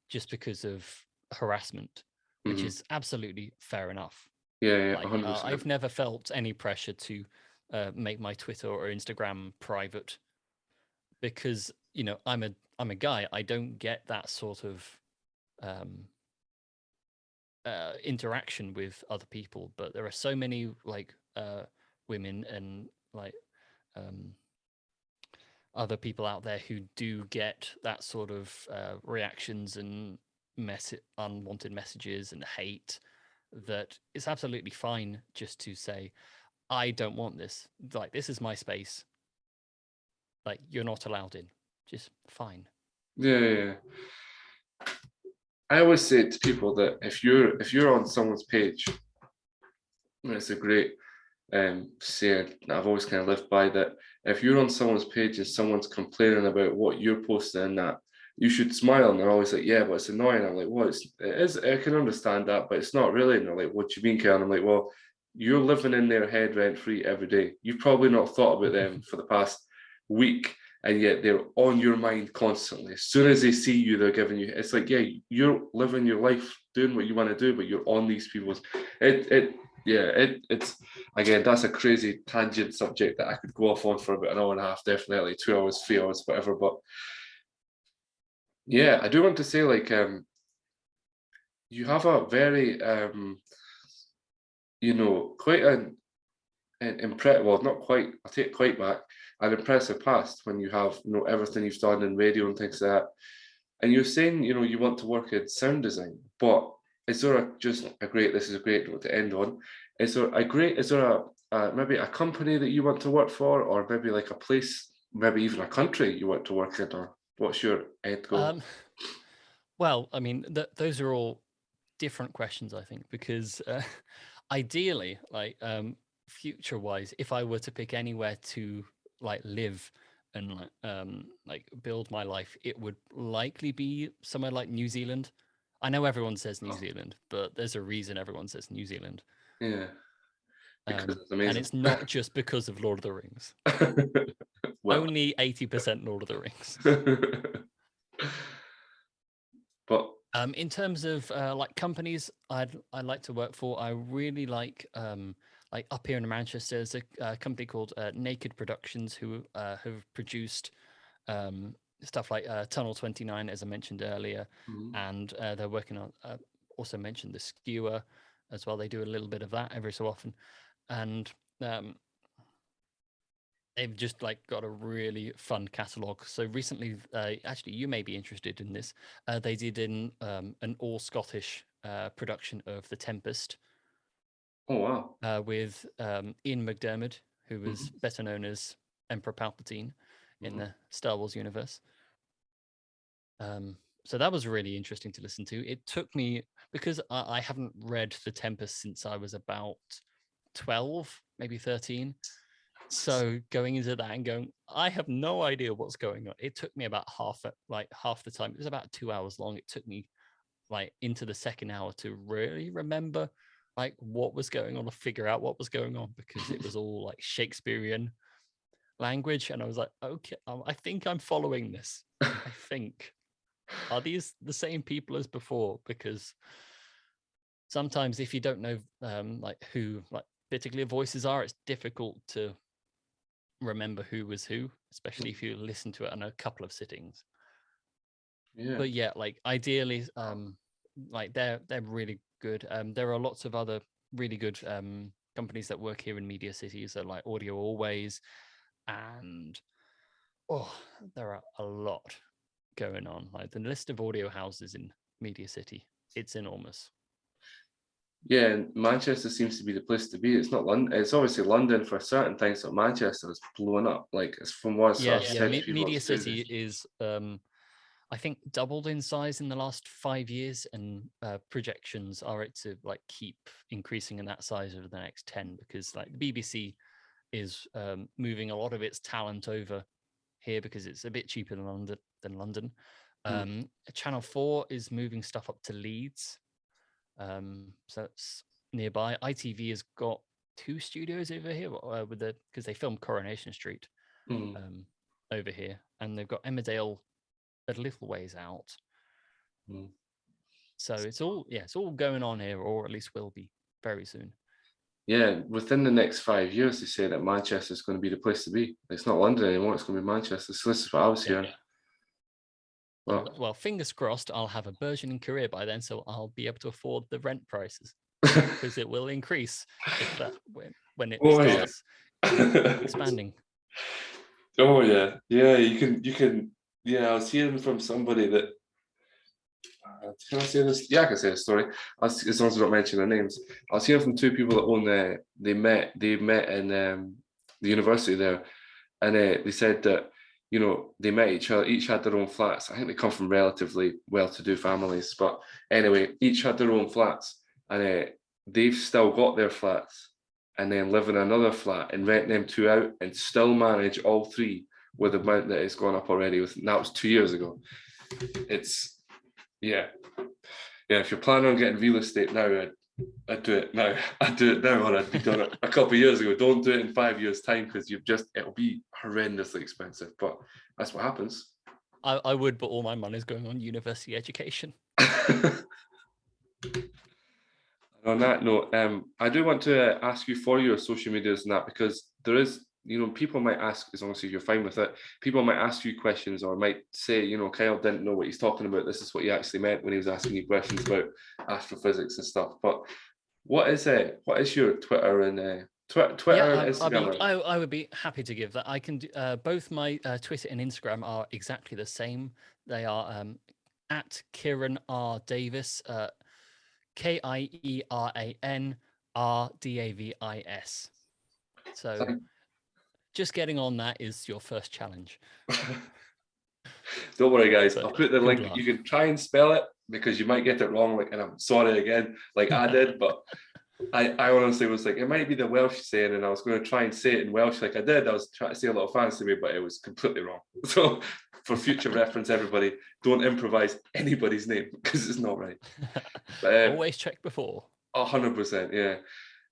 Speaker 2: just because of harassment, which is absolutely fair enough.
Speaker 1: Yeah,
Speaker 2: like
Speaker 1: 100%.
Speaker 2: I've never felt any pressure to make my Twitter or Instagram private, because I'm a guy. I don't get that sort of interaction with other people, but there are so many like women and like other people out there who do get that sort of reactions and unwanted messages and hate, that it's absolutely fine just to say, I don't want this. Like, this is my space. Like, you're not allowed in. Just fine.
Speaker 1: Yeah. I always say to people that if you're on someone's page, it's a great saying that I've always kind of lived by, that if you're on someone's page and someone's complaining about what you're posting and that, you should smile. And they're always like, yeah, but it's annoying. I'm like, well, it is, I can understand that, but it's not really. And they're like, what do you mean, Karen? I'm like, well, you're living in their head rent free every day. You've probably not thought about them for the past week, and yet they're on your mind constantly. As soon as they see you, they're giving you, it's like, yeah, you're living your life, doing what you want to do, but you're on these people's, it's again, that's a crazy tangent subject that I could go off on for about an hour and a half, definitely 2 hours, 3 hours, whatever. But yeah, I do want to say, like, you have a very quite an well, not quite, I take quite back, an impressive past when you have everything you've done in radio and things like that. And you're saying you want to work in sound design, but is there this is a great note to end on, is there maybe a company that you want to work for, or maybe like a place, maybe even a country you want to work in, or what's your end goal?
Speaker 2: Well, I mean, those are all different questions, I think, because ideally, like future wise, if I were to pick anywhere to like live and like build my life, it would likely be somewhere like New Zealand. I know everyone says New Zealand, but there's a reason everyone says New Zealand.
Speaker 1: Yeah, because it's amazing.
Speaker 2: And it's not just because of Lord of the Rings.
Speaker 1: Well,
Speaker 2: only 80% Lord of the Rings.
Speaker 1: But
Speaker 2: in terms of like companies I'd like to work for, I really like up here in Manchester, there's a company called Naked Productions who have produced stuff like Tunnel 29, as I mentioned earlier, and they're working on also mentioned the Skewer as well. They do a little bit of that every so often, and they've just like got a really fun catalog. So recently, actually, you may be interested in this. They did an all Scottish production of The Tempest.
Speaker 1: Oh wow!
Speaker 2: With Ian McDiarmid, who was better known as Emperor Palpatine in the Star Wars universe. So that was really interesting to listen to. It took me, because I haven't read The Tempest since I was about 12, maybe 13. So going into that and going, I have no idea what's going on. It took me about half the time. It was about 2 hours long. It took me like into the second hour to really remember like what was going on, or figure out what was going on, because it was all like Shakespearean language. And I was like, okay, I think I'm following this. I think. Are these the same people as before? Because sometimes if you don't know like who like particular voices are, it's difficult to remember who was who, especially if you listen to it on a couple of sittings.
Speaker 1: Yeah.
Speaker 2: But yeah, like ideally, like they're really good. There are lots of other really good companies that work here in Media City, so like Audio Always, and Oh, there are a lot going on. Like the list of audio houses in Media City, it's enormous.
Speaker 1: Yeah, and Manchester seems to be the place to be. It's not London. It's obviously London for certain things, but Manchester is blowing up. Like it's from what I've said to people.
Speaker 2: Media
Speaker 1: It's crazy.
Speaker 2: City is, I think, doubled in size in the last 5 years, and projections are it to like keep increasing in that size over the next 10, because like the BBC is moving a lot of its talent over here because it's a bit cheaper than London. Channel 4 is moving stuff up to Leeds. So it's nearby. ITV has got 2 studios over here with because they filmed Coronation Street over here, and they've got Emmerdale a little ways out. So it's all going on here, or at least will be very soon.
Speaker 1: Yeah, within the next 5 years, they say that Manchester is going to be the place to be. It's not London anymore. It's going to be Manchester. So this is what I was hearing.
Speaker 2: Well, fingers crossed, I'll have a burgeoning career by then, so I'll be able to afford the rent prices, because it will increase if that when it starts expanding.
Speaker 1: Oh yeah, you can. Yeah, I was hearing from somebody that. Can I say this? Yeah, I can say the story. As long as I don't mention their names. I was hearing from 2 people that own. They met in the university there, and they said that they met each other. Each had their own flats. I think they come from relatively well-to-do families, but anyway, each had their own flats, and they've still got their flats, and then live in another flat and rent them 2 out, and still manage all 3 with the amount that it's gone up already. That was 2 years ago. It's if you're planning on getting real estate now, I'd do it now. I'd do it now, or I'd be done it a couple of years ago. Don't do it in 5 years' time, because it'll be horrendously expensive. But that's what happens.
Speaker 2: I would, but all my money is going on university education.
Speaker 1: On that note, I do want to ask you for your social medias and that, because there is, people might ask, as long as you're fine with it, people might ask you questions, or might say, Kyle didn't know what he's talking about. This is what he actually meant when he was asking you questions about astrophysics and stuff. But what is your Twitter and Twitter and Instagram?
Speaker 2: I would be happy to give that. I can do, both my Twitter and Instagram are exactly the same. They are at Kieran R Davis, KIERAN RDAVIS. So just getting on that is your first challenge.
Speaker 1: Don't worry, guys. I'll put the link. You can try and spell it, because you might get it wrong. And I'm sorry again, like I did, but I honestly was like, it might be the Welsh saying, and I was going to try and say it in Welsh like I did. I was trying to say a little fancy way, but it was completely wrong. So for future reference, everybody, don't improvise anybody's name, because it's not right. But,
Speaker 2: always check before.
Speaker 1: 100%, yeah.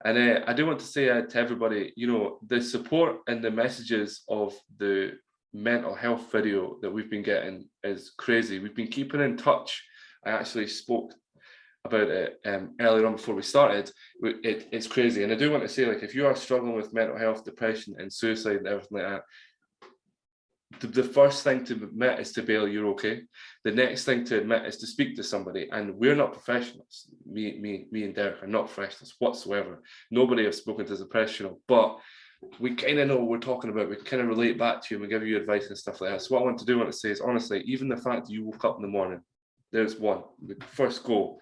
Speaker 1: And I do want to say to everybody, the support and the messages of the mental health video that we've been getting is crazy. We've been keeping in touch. I actually spoke about it earlier on before we started. It's crazy. And I do want to say, like, if you are struggling with mental health, depression and suicide and everything like that, the first thing to admit is to bail you're okay. The next thing to admit is to speak to somebody. And we're not professionals. Me and Derek are not professionals whatsoever. Nobody has spoken to as a professional, but we kind of know what we're talking about. We can kind of relate back to you and we give you advice and stuff like that. So what I want to say is, honestly, even the fact that you woke up in the morning, there's one. The first goal.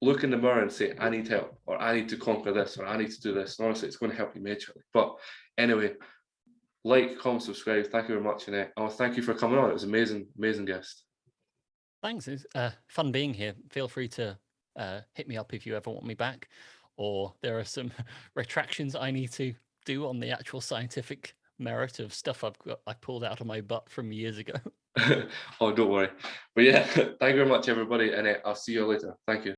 Speaker 1: Look in the mirror and say, I need help, or I need to conquer this, or I need to do this. And honestly, it's going to help you majorly. But anyway, like, comment, subscribe. Thank you very much. And thank you for coming on. It was amazing guest.
Speaker 2: Thanks. It's fun being here. Feel free to hit me up if you ever want me back, or there are some retractions I need to do on the actual scientific merit of stuff I pulled out of my butt from years ago.
Speaker 1: Oh, don't worry. But yeah, thank you very much, everybody. And I'll see you later. Thank you.